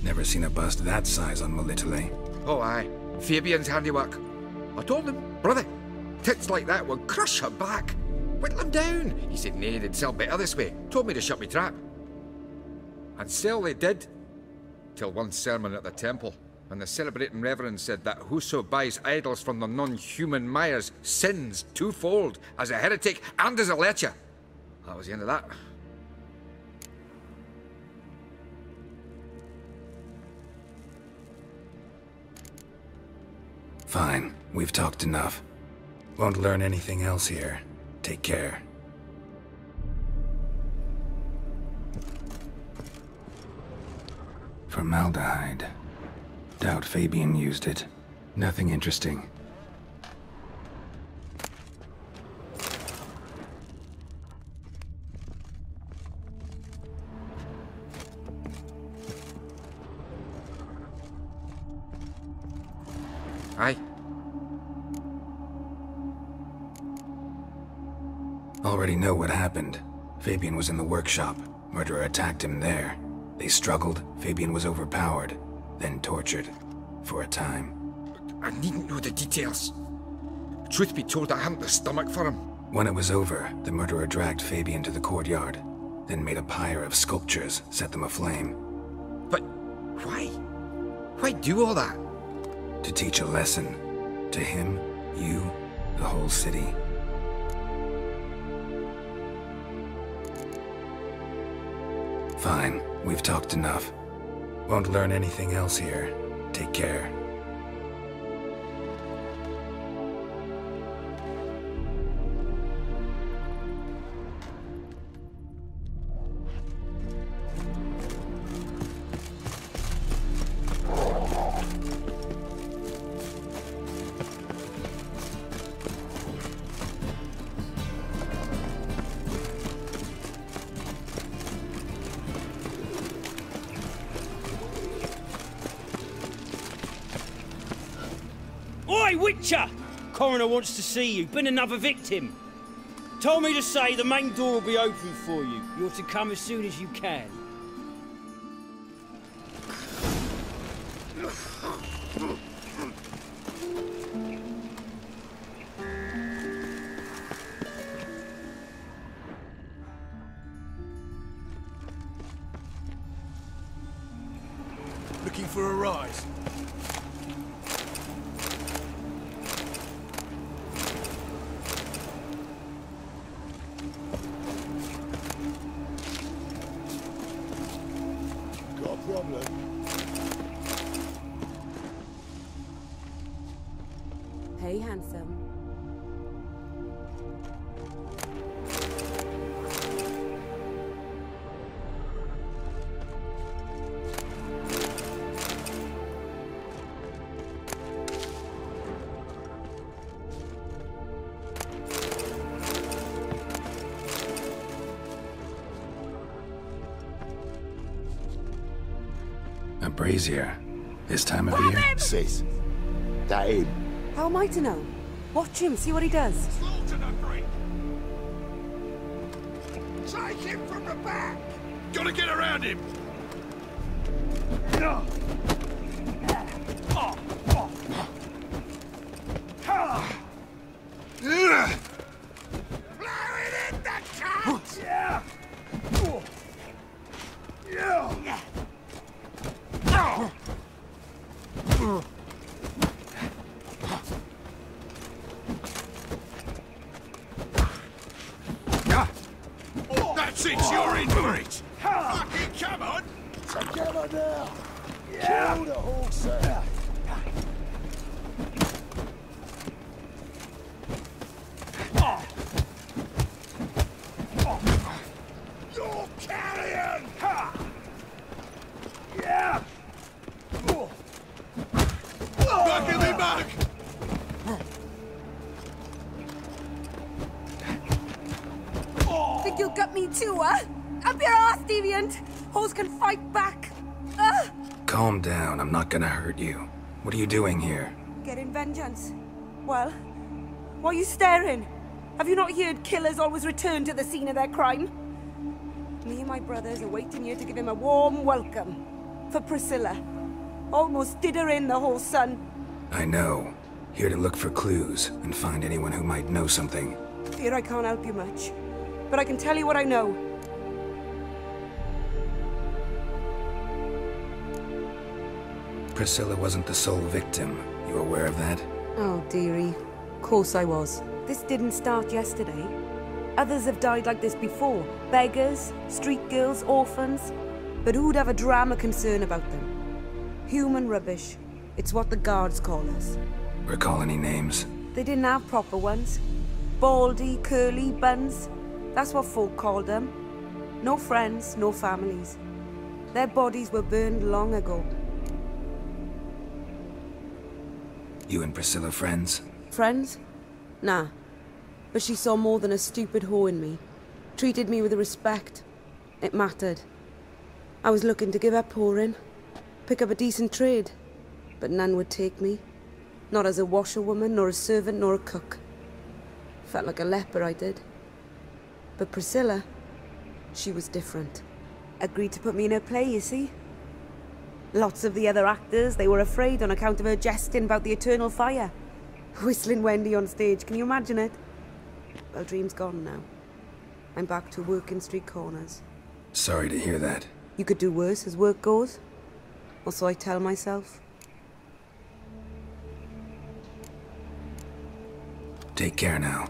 Never seen a bust that size on Melitele. Oh, aye. Fabian's handiwork. I told him, brother, tits like that would crush her back. Whittle him down. He said, nay, they'd sell better this way. Told me to shut me trap. And sell they did. Till one sermon at the temple. And the celebrating reverend said that whoso buys idols from the non-human Mayas sins twofold, as a heretic and as a lecher. That was the end of that. Fine, we've talked enough. Won't learn anything else here. Take care. Formaldehyde. Doubt Fabian used it. Nothing interesting. Aye. Already know what happened. Fabian was in the workshop. Murderer attacked him there. They struggled. Fabian was overpowered. Then tortured. For a time. I needn't know the details. Truth be told, I hadn't the stomach for him. When it was over, the murderer dragged Fabian to the courtyard. Then made a pyre of sculptures, set them aflame. But why? Why do all that? To teach a lesson. To him, you, the whole city. Fine, we've talked enough. Won't learn anything else here. Take care. Oi, Witcher! Coroner wants to see you. Been another victim. Told me to say the main door will be open for you. You're to come as soon as you can. Looking for a rise? Got a problem? Hey, handsome. A brazier. This time of year? Sis, that him? How am I to know? Watch him, see what he does. Slaughter the freak! Take him from the back! Gotta get around him! That's it, you're in for it! Fucking come on! Together now! Kill the horse! You're carrion! Back in the mug! Think you'll gut me too, huh? Up your ass, deviant! Hoes can fight back! Calm down, I'm not gonna hurt you. What are you doing here? Getting vengeance. Well, why are you staring? Have you not heard killers always return to the scene of their crime? Me and my brothers are waiting here to give him a warm welcome. For Priscilla. Almost did her in, the whole son. I know. Here to look for clues and find anyone who might know something. Fear I can't help you much. But I can tell you what I know. Priscilla wasn't the sole victim. You aware of that? Oh, dearie. Of course I was. This didn't start yesterday. Others have died like this before. Beggars, street girls, orphans. But who'd have a drama concern about them? Human rubbish. It's what the guards call us. Recall any names? They didn't have proper ones. Baldy, curly, buns. That's what folk called them. No friends, no families. Their bodies were burned long ago. You and Priscilla friends? Friends? Nah. But she saw more than a stupid whore in me. Treated me with respect. It mattered. I was looking to give up whoring. Pick up a decent trade. But none would take me. Not as a washerwoman, nor a servant, nor a cook. Felt like a leper, I did. But Priscilla, she was different. Agreed to put me in her play, you see. Lots of the other actors, they were afraid on account of her jesting about the eternal fire. Whistling Wendy on stage, can you imagine it? Well, dream's gone now. I'm back to working street corners. Sorry to hear that. You could do worse as work goes. Or so I tell myself. Take care now.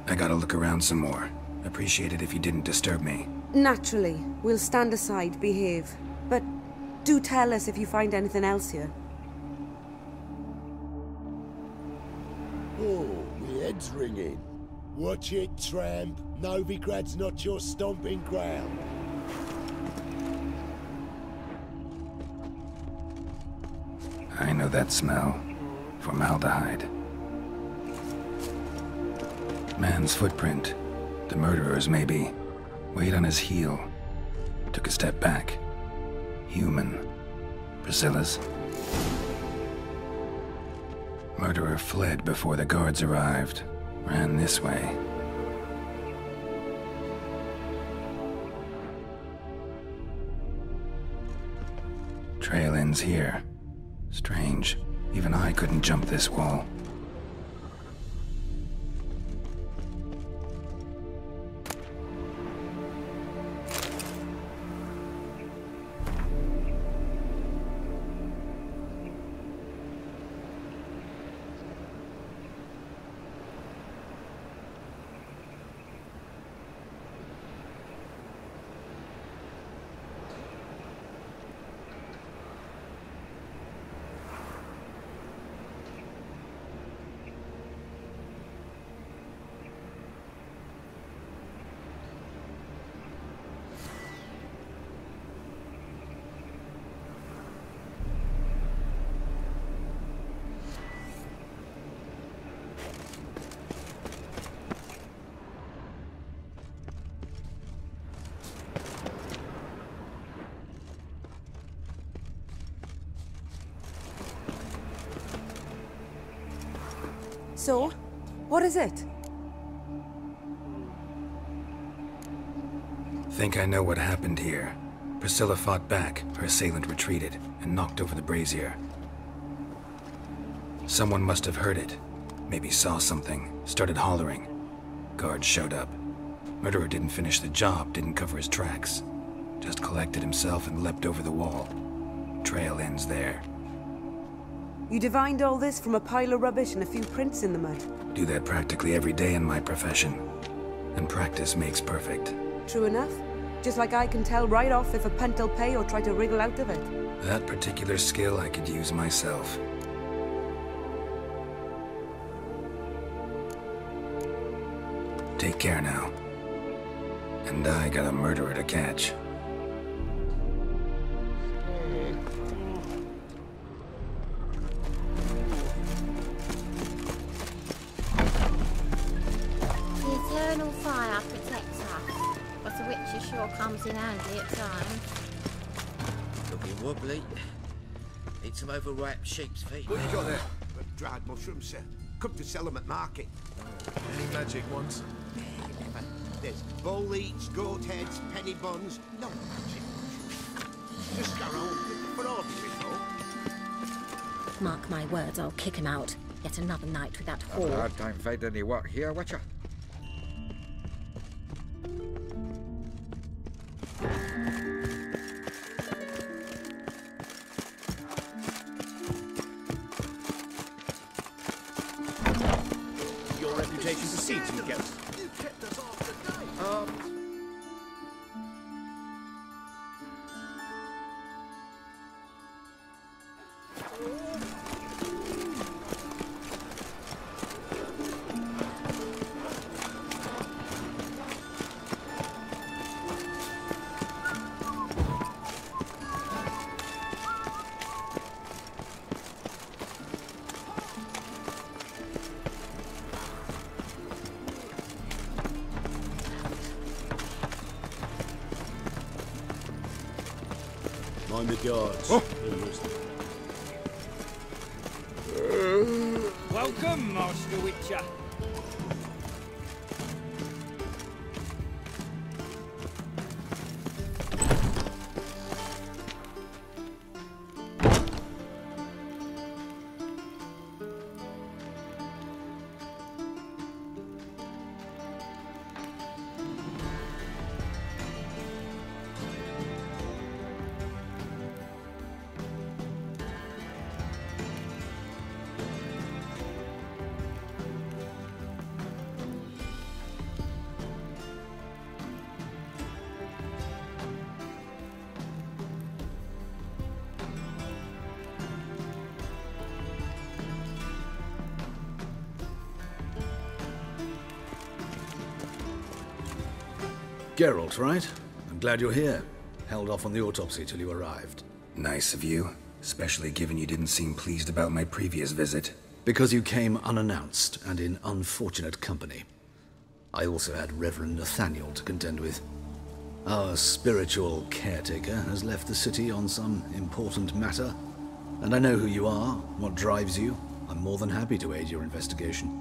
I gotta look around some more. Appreciate it if you didn't disturb me. Naturally. We'll stand aside, behave. But do tell us if you find anything else here. Oh, my head's ringing. Watch it, tramp. Novigrad's not your stomping ground. I know that smell. Formaldehyde. Man's footprint. The murderer's, maybe. Weight on his heel. Took a step back. Human. Priscilla's. Murderer fled before the guards arrived. Ran this way. Trail ends here. Strange. Even I couldn't jump this wall. So, what is it? Think I know what happened here. Priscilla fought back, her assailant retreated, and knocked over the brazier. Someone must have heard it. Maybe saw something, started hollering. Guards showed up. Murderer didn't finish the job, didn't cover his tracks. Just collected himself and leapt over the wall. Trail ends there. You divined all this from a pile of rubbish and a few prints in the mud. Do that practically every day in my profession. And practice makes perfect. True enough. Just like I can tell right off if a punt'll pay or try to wriggle out of it. That particular skill I could use myself. Take care now. And I got a murderer to catch. The eternal fire protects us, but the witcher sure comes in handy at times. Looking wobbly. Need some overripe sheep's feet. What you got there? Dried mushrooms, sir. Come to sell them at market. Any magic ones? There's bull leeks, goat heads, penny buns. No magic mushrooms. Just our own for ordinary folk. Mark my words, I'll kick him out. Yet another night with that Have a whore. hard time finding any work here, Witcher. Your reputation precedes you, Ghost. You kept us off today. Mind the guards. Welcome, Master Witcher. Geralt, right? I'm glad you're here. Held off on the autopsy till you arrived. Nice of you, especially given you didn't seem pleased about my previous visit. Because you came unannounced and in unfortunate company. I also had Reverend Nathaniel to contend with. Our spiritual caretaker has left the city on some important matter, and I know who you are, what drives you. I'm more than happy to aid your investigation.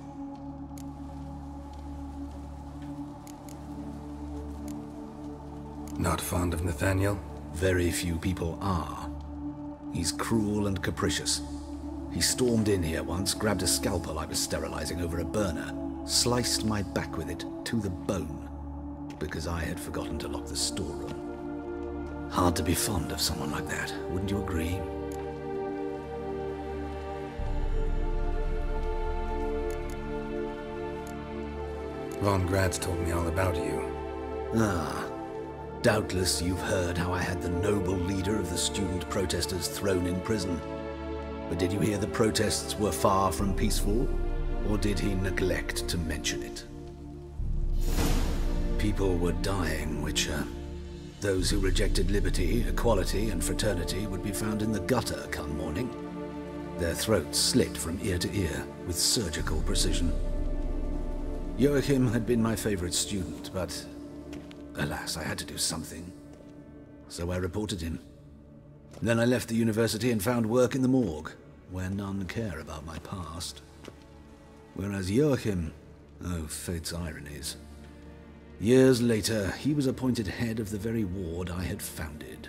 Not fond of Nathaniel? Very few people are. He's cruel and capricious. He stormed in here once, grabbed a scalpel I was sterilizing over a burner, sliced my back with it to the bone, because I had forgotten to lock the storeroom. Hard to be fond of someone like that, wouldn't you agree? Von Grad's told me all about you. Ah. Doubtless you've heard how I had the noble leader of the student protesters thrown in prison. But did you hear the protests were far from peaceful? Or did he neglect to mention it? People were dying, Witcher. Those who rejected liberty, equality, and fraternity would be found in the gutter come morning. Their throats slit from ear to ear with surgical precision. Joachim had been my favorite student, but alas, I had to do something. So I reported him. Then I left the university and found work in the morgue, where none care about my past. Whereas Joachim, oh, fate's ironies. Years later, he was appointed head of the very ward I had founded.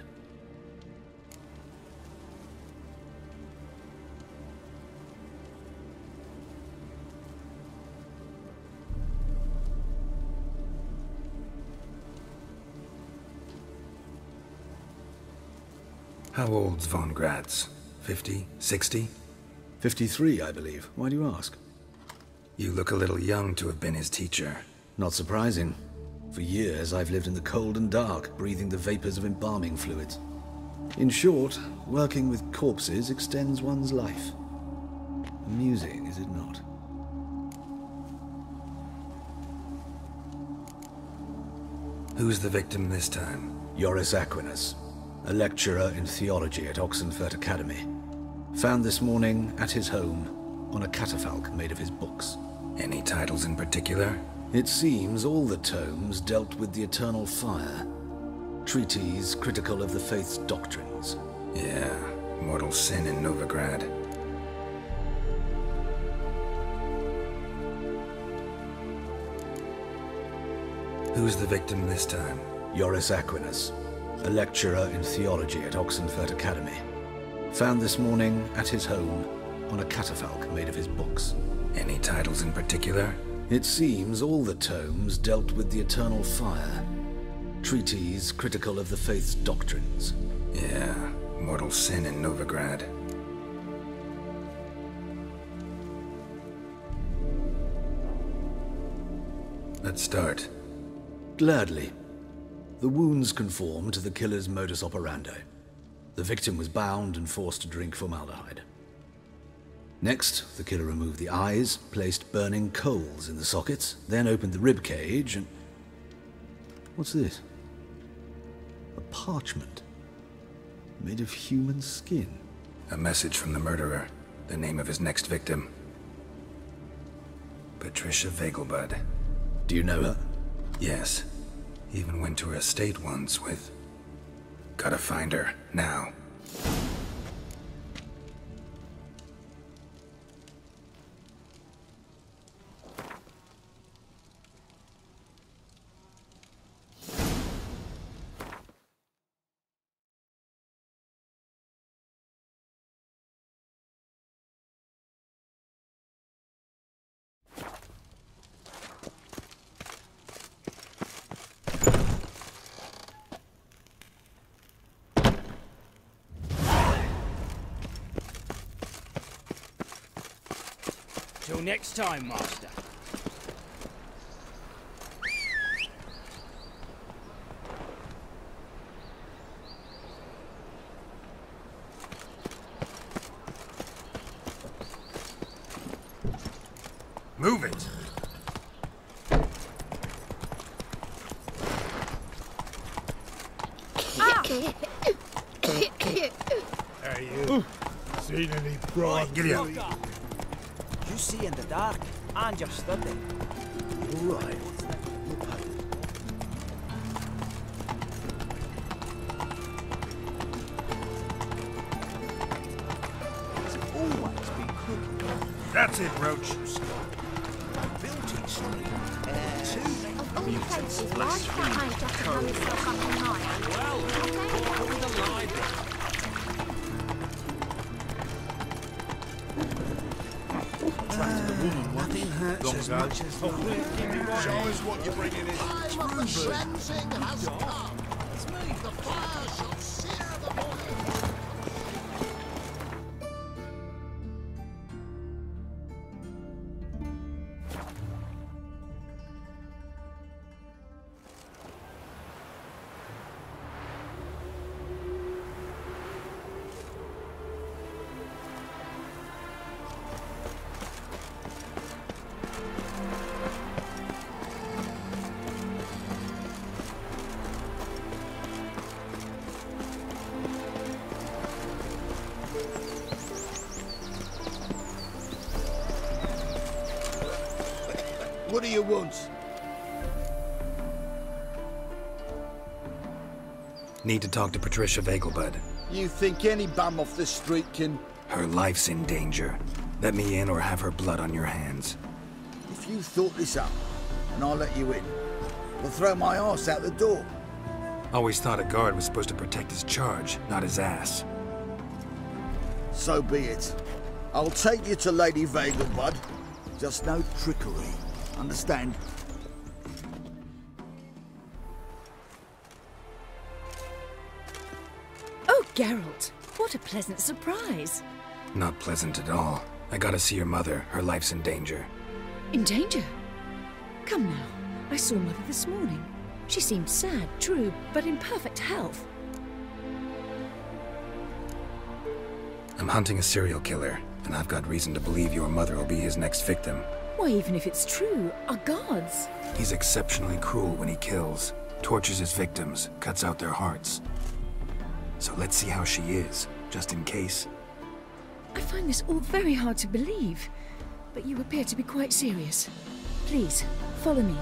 How old's von Gratz? 50? 60? 53, I believe. Why do you ask? You look a little young to have been his teacher. Not surprising. For years, I've lived in the cold and dark, breathing the vapors of embalming fluids. In short, working with corpses extends one's life. Amusing, is it not? Who's the victim this time? Joris Aquinas, a lecturer in theology at Oxenfurt Academy. Found this morning at his home on a catafalque made of his books. Any titles in particular? It seems all the tomes dealt with the eternal fire. Treatises critical of the faith's doctrines. Yeah, mortal sin in Novigrad. Who's the victim this time? Joris Aquinas, a lecturer in theology at Oxenfurt Academy. Found this morning at his home on a catafalque made of his books. Any titles in particular? It seems all the tomes dealt with the eternal fire. Treatises critical of the faith's doctrines. Yeah, mortal sin in Novigrad. Let's start. Gladly. The wounds conform to the killer's modus operandi. The victim was bound and forced to drink formaldehyde. Next, the killer removed the eyes, placed burning coals in the sockets, then opened the rib cage and... What's this? A parchment. Made of human skin. A message from the murderer. The name of his next victim. Patricia Vegelbud. Do you know her? Yes. Even went to her estate once with... Gotta find her, now. Till next time, Master. Move it! Hey, you. Seen any bright? Giddy up. You see in the dark, and you're studying. All right. It's always been crooked. That's it, Roach. Built-in street. Of all places, why can't I just come myself up in mine? Well, what with the library? Nothing hurts as much as Show us what you're bringing in. Time of the cleansing has come. The fire shall sear the morning. What do you want? Need to talk to Patricia Vegelbud. You think any bum off the street can... Her life's in danger. Let me in or have her blood on your hands. If you thought this up, and I'll let you in, I'll throw my arse out the door. Always thought a guard was supposed to protect his charge, not his ass. So be it. I'll take you to Lady Vega, bud. Just no trickery. Understand? Oh, Geralt, what a pleasant surprise. Not pleasant at all. I gotta see your mother. Her life's in danger. In danger? Come now. I saw Mother this morning. She seemed sad, true, but in perfect health. I'm hunting a serial killer, and I've got reason to believe your mother will be his next victim. Why, even if it's true, our gods. He's exceptionally cruel when he kills, tortures his victims, cuts out their hearts. So let's see how she is, just in case. I find this all very hard to believe, but you appear to be quite serious. Please, follow me.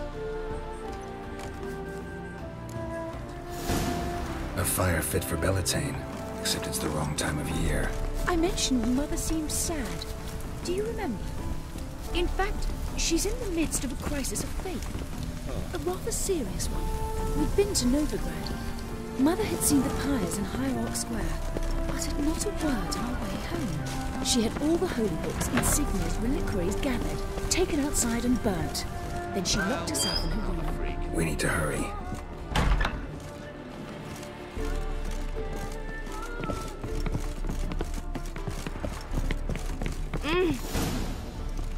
A fire fit for Bellatane, except it's the wrong time of year. I mentioned Mother seemed sad. Do you remember? In fact, she's in the midst of a crisis of faith. A rather serious one. We'd been to Novigrad. Mother had seen the pyres in Hierarch Square, uttered not a word on our way home. She had all the holy books, insignias, reliquaries gathered, taken outside and burnt. Then she locked herself in her room. We need to hurry.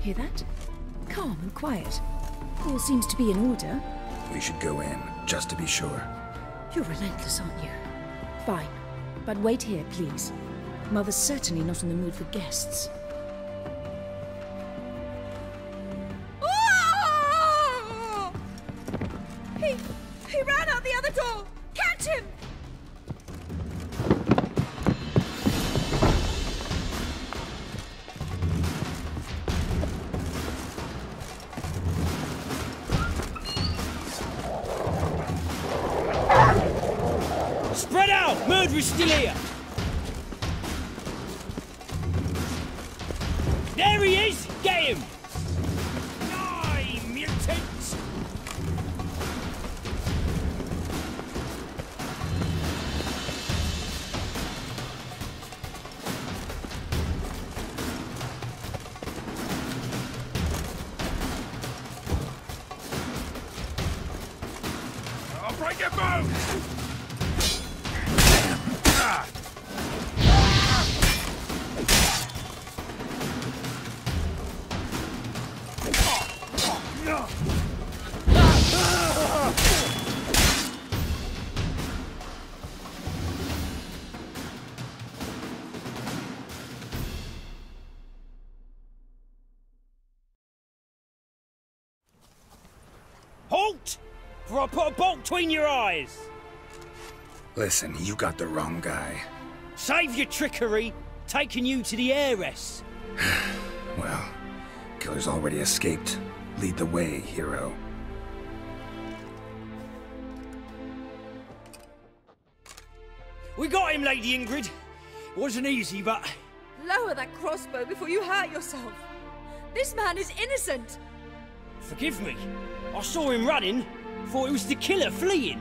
Hear that? Calm and quiet. All seems to be in order. We should go in, just to be sure. You're relentless, aren't you? Fine. But wait here, please. Mother's certainly not in the mood for guests. He ran out the other door! Catch him! Spread out! Murderer's still here! There he is! Get him! Die, mutants! I'll break your bones! Halt! For I put a bolt between your eyes! Listen, you got the wrong guy. Save your trickery, taking you to the heiress. Well, killer's already escaped. Lead the way, hero. We got him, Lady Ingrid. Wasn't easy, but... Lower that crossbow before you hurt yourself. This man is innocent. Forgive me. I saw him running. Thought it was the killer fleeing.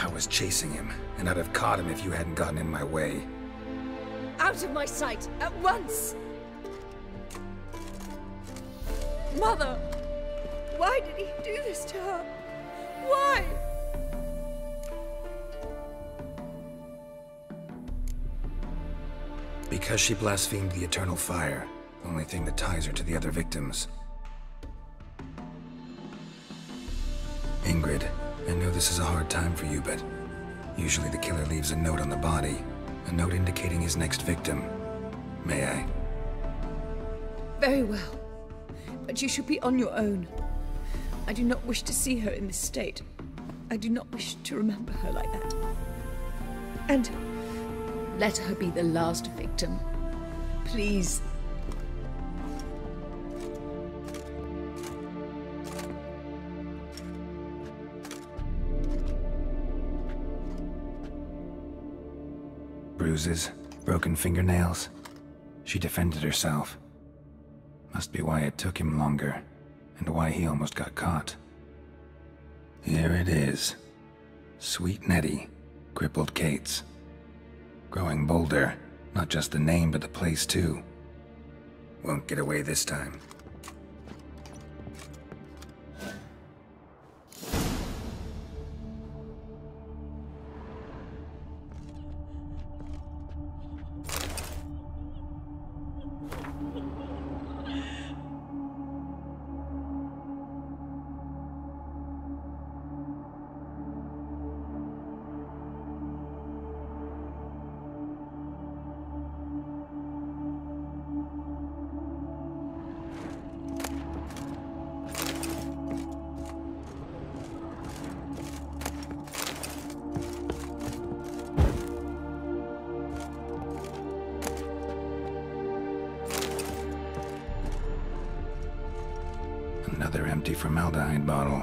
I was chasing him, and I'd have caught him if you hadn't gotten in my way. Out of my sight, at once! Mother! Why did he do this to her? Why? Because she blasphemed the eternal fire, the only thing that ties her to the other victims. Ingrid, I know this is a hard time for you, but usually the killer leaves a note on the body, a note indicating his next victim. May I? Very well. But you should be on your own. I do not wish to see her in this state. I do not wish to remember her like that. And let her be the last victim. Please. Bruises, broken fingernails. She defended herself. Must be why it took him longer, and why he almost got caught. Here it is. Sweet Nettie, crippled Kate's. Growing bolder, not just the name but the place too. Won't get away this time. Another empty formaldehyde bottle.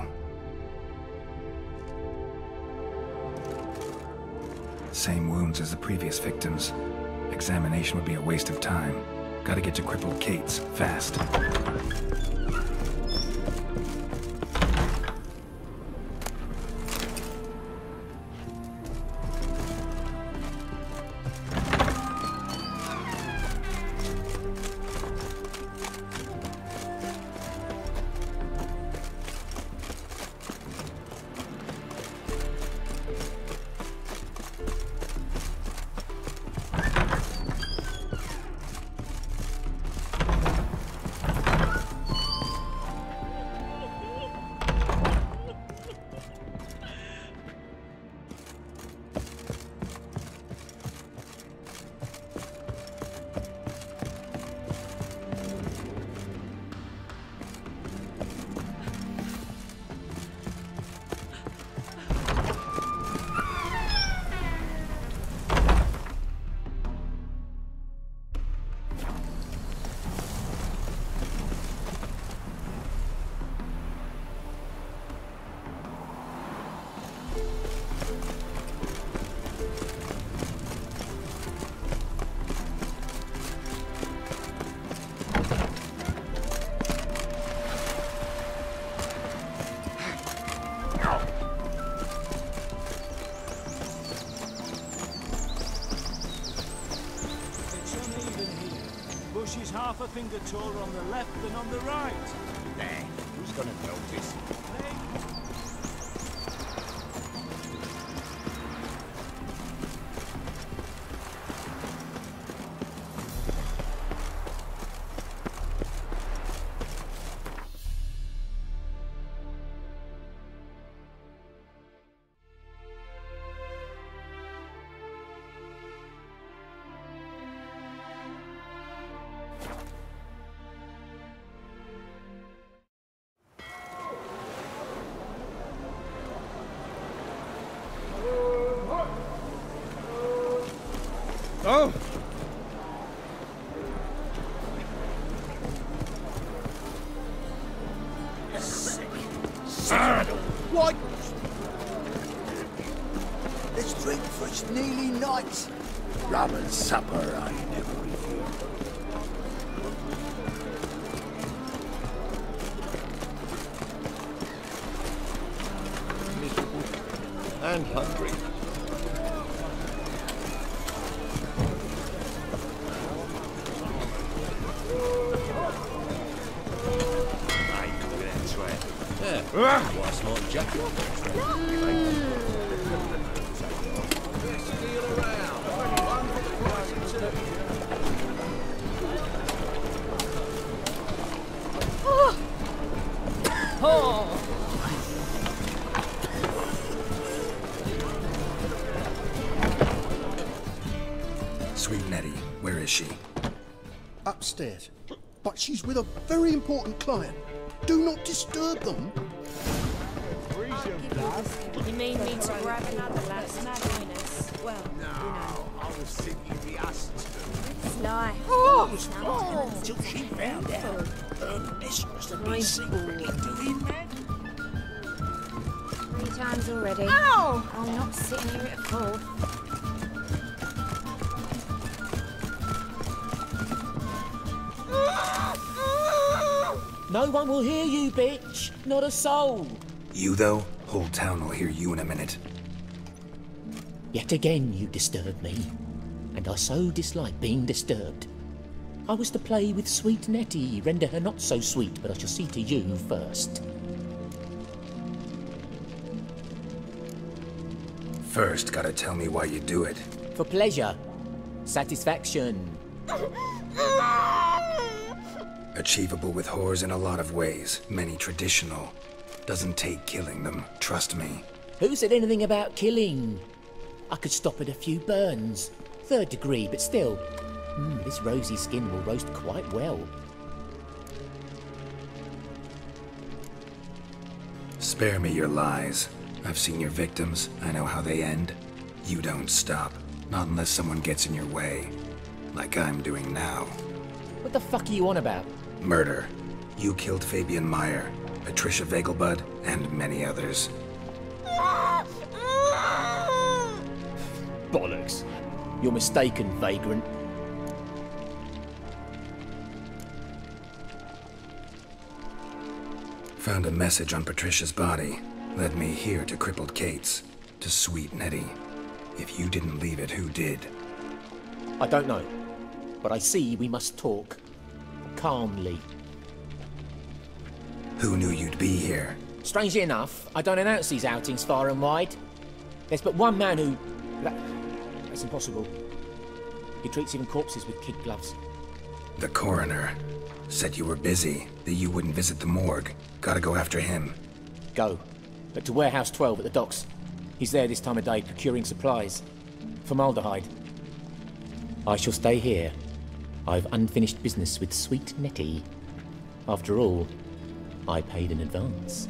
Same wounds as the previous victims. Examination would be a waste of time. Gotta get to crippled Kate's, fast. She's half a finger taller on the left than on the right. There, who's gonna notice? Oh! Sick. Saddle. What? Let's drink for it's nearly night. Rum and supper I never refuse. Miserable and hungry. What's more Jack? Sweet Nettie, where is she? Upstairs. But she's with a very important client. Do not disturb them. You mean me to grab another last madness? Well, No, I was simply be asked to. Sly. Until she found out her mistress had been secretly doing that. 3 times already. Ow! I'm not sitting here at a call. No one will hear you, bitch. Not a soul. You, though, whole town will hear you in a minute. Yet again you disturb me, and I so dislike being disturbed. I was to play with sweet Nettie, render her not so sweet, but I shall see to you first. First, gotta tell me why you do it. For pleasure. Satisfaction. Achievable with whores in a lot of ways, many traditional. Doesn't take killing them, trust me. Who said anything about killing? I could stop at a few burns. 3rd degree, but still. This rosy skin will roast quite well. Spare me your lies. I've seen your victims. I know how they end. You don't stop. Not unless someone gets in your way. Like I'm doing now. What the fuck are you on about? Murder. You killed Fabian Meyer, Patricia Vegelbud, and many others. Bollocks. You're mistaken, vagrant. Found a message on Patricia's body. Led me here to crippled Kate's. To sweet Nettie. If you didn't leave it, who did? I don't know. But I see we must talk. Calmly. Who knew you'd be here? Strangely enough, I don't announce these outings far and wide. There's but one man who... That's impossible. He treats even corpses with kid gloves. The coroner. Said you were busy, that you wouldn't visit the morgue. Gotta go after him. Go. But to Warehouse 12 at the docks. He's there this time of day procuring supplies. Formaldehyde. I shall stay here. I've unfinished business with sweet Nettie. After all, I paid in advance.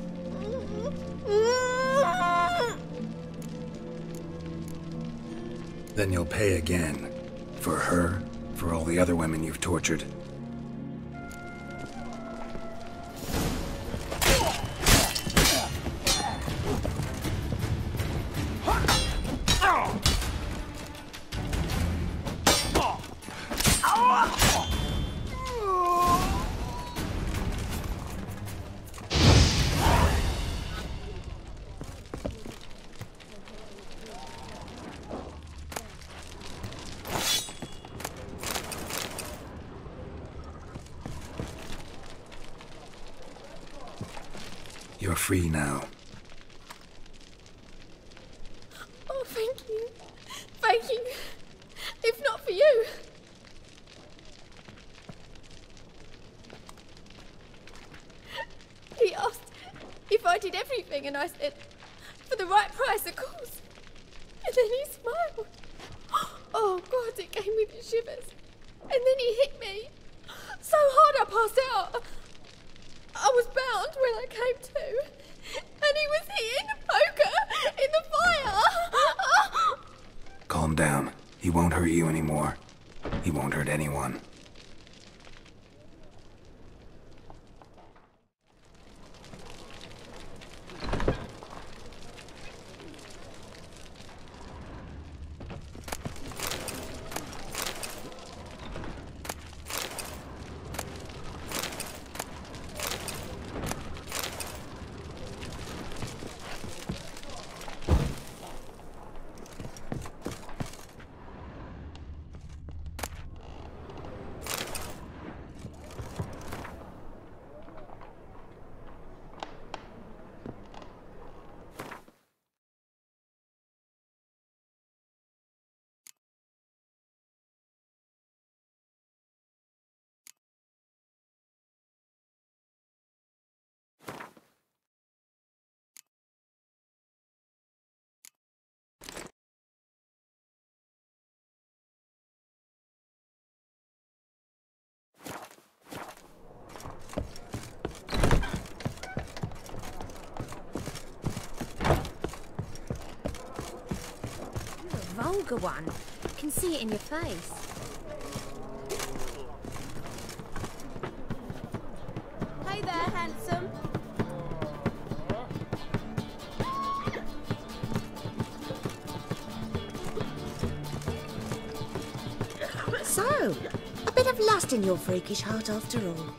Then you'll pay again. For her, for all the other women you've tortured. You're free now. Oh, thank you. Thank you. If not for you. He asked if I did everything, and I said, for the right price, of course. And then he smiled. Oh, God, it gave me the shivers. And then he hit me so hard I passed out. I was bound when I came to, and he was hitting the poker in the fire. Calm down. He won't hurt you anymore. He won't hurt anyone. Vulgar one. Can see it in your face. Hey there, handsome. So, a bit of lust in your freakish heart after all.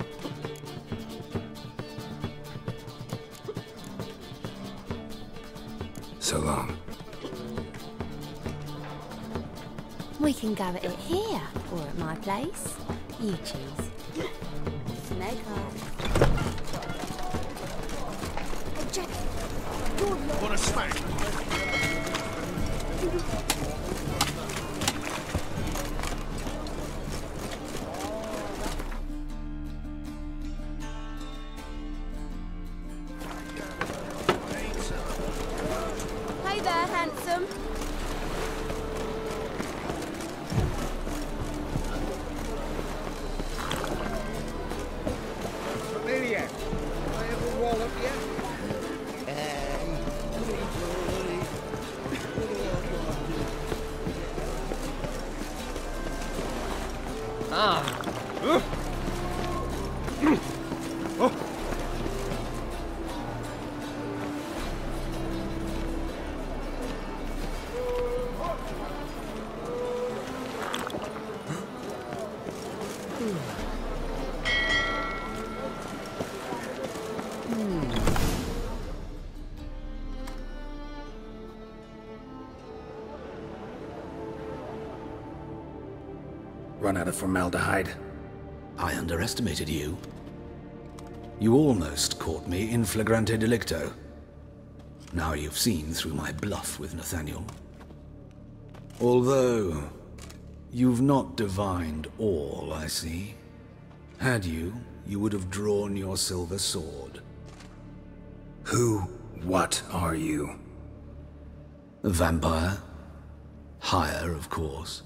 so long. We can go at it here, or at my place. You choose. Snake eye. Oh, Jack. What a smack! Hey there, handsome. Familiar. I have a wallop yet? Run out of formaldehyde. I underestimated you. You almost caught me in flagrante delicto. Now you've seen through my bluff with Nathaniel. Although, you've not divined all, I see. Had you, you would have drawn your silver sword. What are you? A vampire. Higher, of course.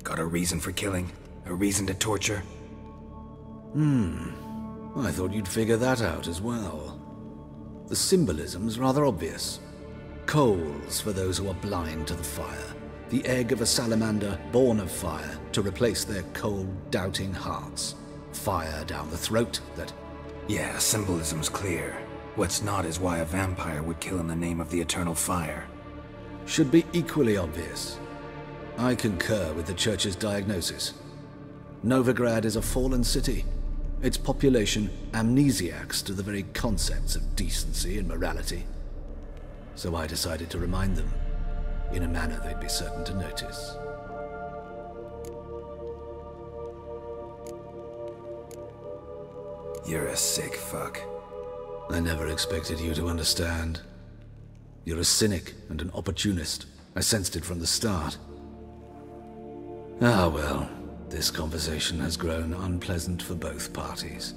Got a reason for killing? A reason to torture? I thought you'd figure that out as well. The symbolism's rather obvious. Coals for those who are blind to the fire. The egg of a salamander born of fire to replace their cold, doubting hearts. Fire down the throat that... Yeah, symbolism's clear. What's not is why a vampire would kill in the name of the eternal fire. Should be equally obvious. I concur with the Church's diagnosis. Novigrad is a fallen city. Its population amnesiacs to the very concepts of decency and morality. So I decided to remind them, in a manner they'd be certain to notice. You're a sick fuck. I never expected you to understand. You're a cynic and an opportunist. I sensed it from the start. Ah well, this conversation has grown unpleasant for both parties.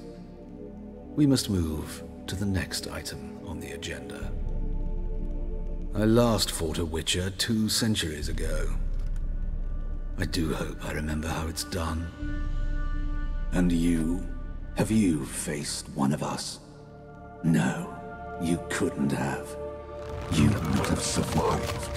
We must move to the next item on the agenda. I last fought a Witcher 2 centuries ago. I do hope I remember how it's done. And you? Have you faced one of us? No, you couldn't have. You'd not have survived.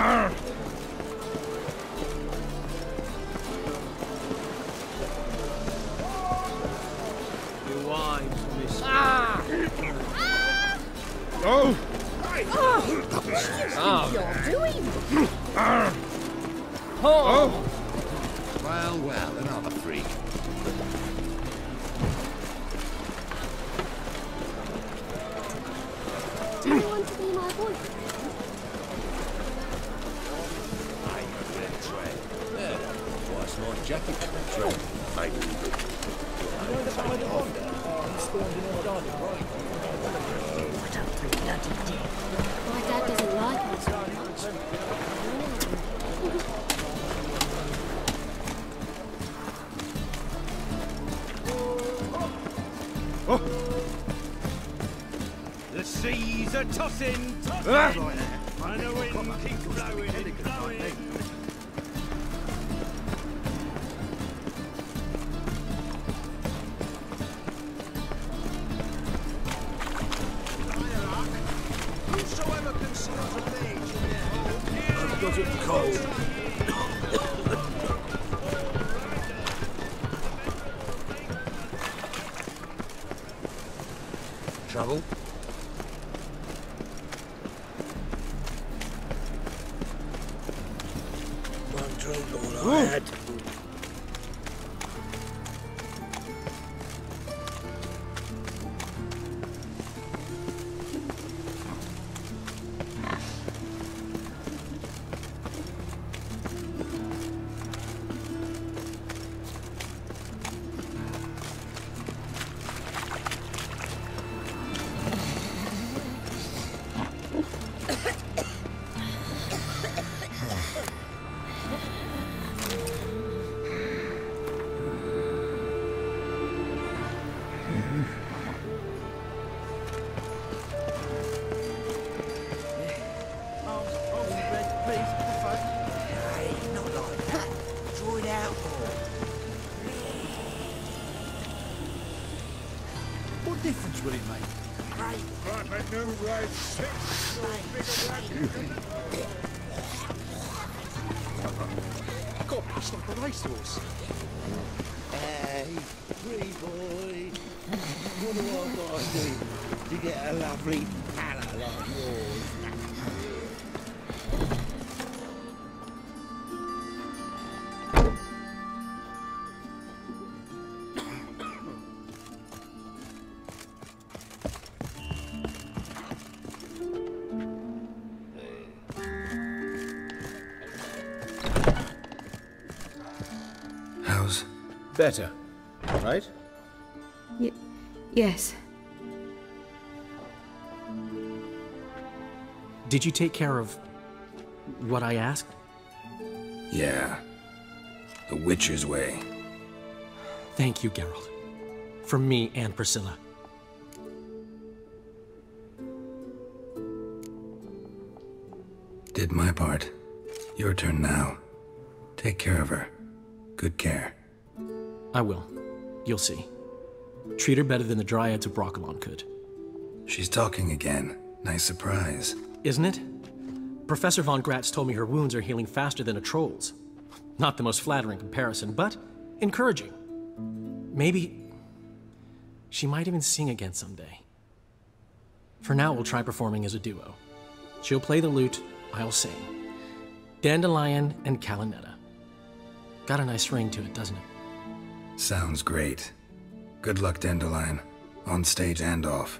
Your wives, miss. Oh! What do you think you're doing? Oh! Well, well, another freak. Do you want to be my boyfriend? What's my jacket contract? My dad doesn't like us very much. The seas are tossing, tossing. And the wind keeps blowing and blowing. Whosoever conceals a mage in their home, I've got it cold. trouble. One drink all I had. What difference will it make? Right, make no right six. God, it's like a racehorse. Hey, free boy. What do I gotta do to get a lovely palate like yours? How's... Better, right? Yes. Did you take care of what I asked? Yeah. The Witcher's way. Thank you, Geralt. From me and Priscilla. Did my part. Your turn now. Take care of her. Good care. I will. You'll see. Treat her better than the Dryads of Broccolon could. She's talking again. Nice surprise. Isn't it? Professor von Gratz told me her wounds are healing faster than a troll's. Not the most flattering comparison, but encouraging. Maybe she might even sing again someday. For now, we'll try performing as a duo. She'll play the lute, I'll sing. Dandelion and Calinetta. Got a nice ring to it, doesn't it? Sounds great. Good luck, Dandelion. On stage and off.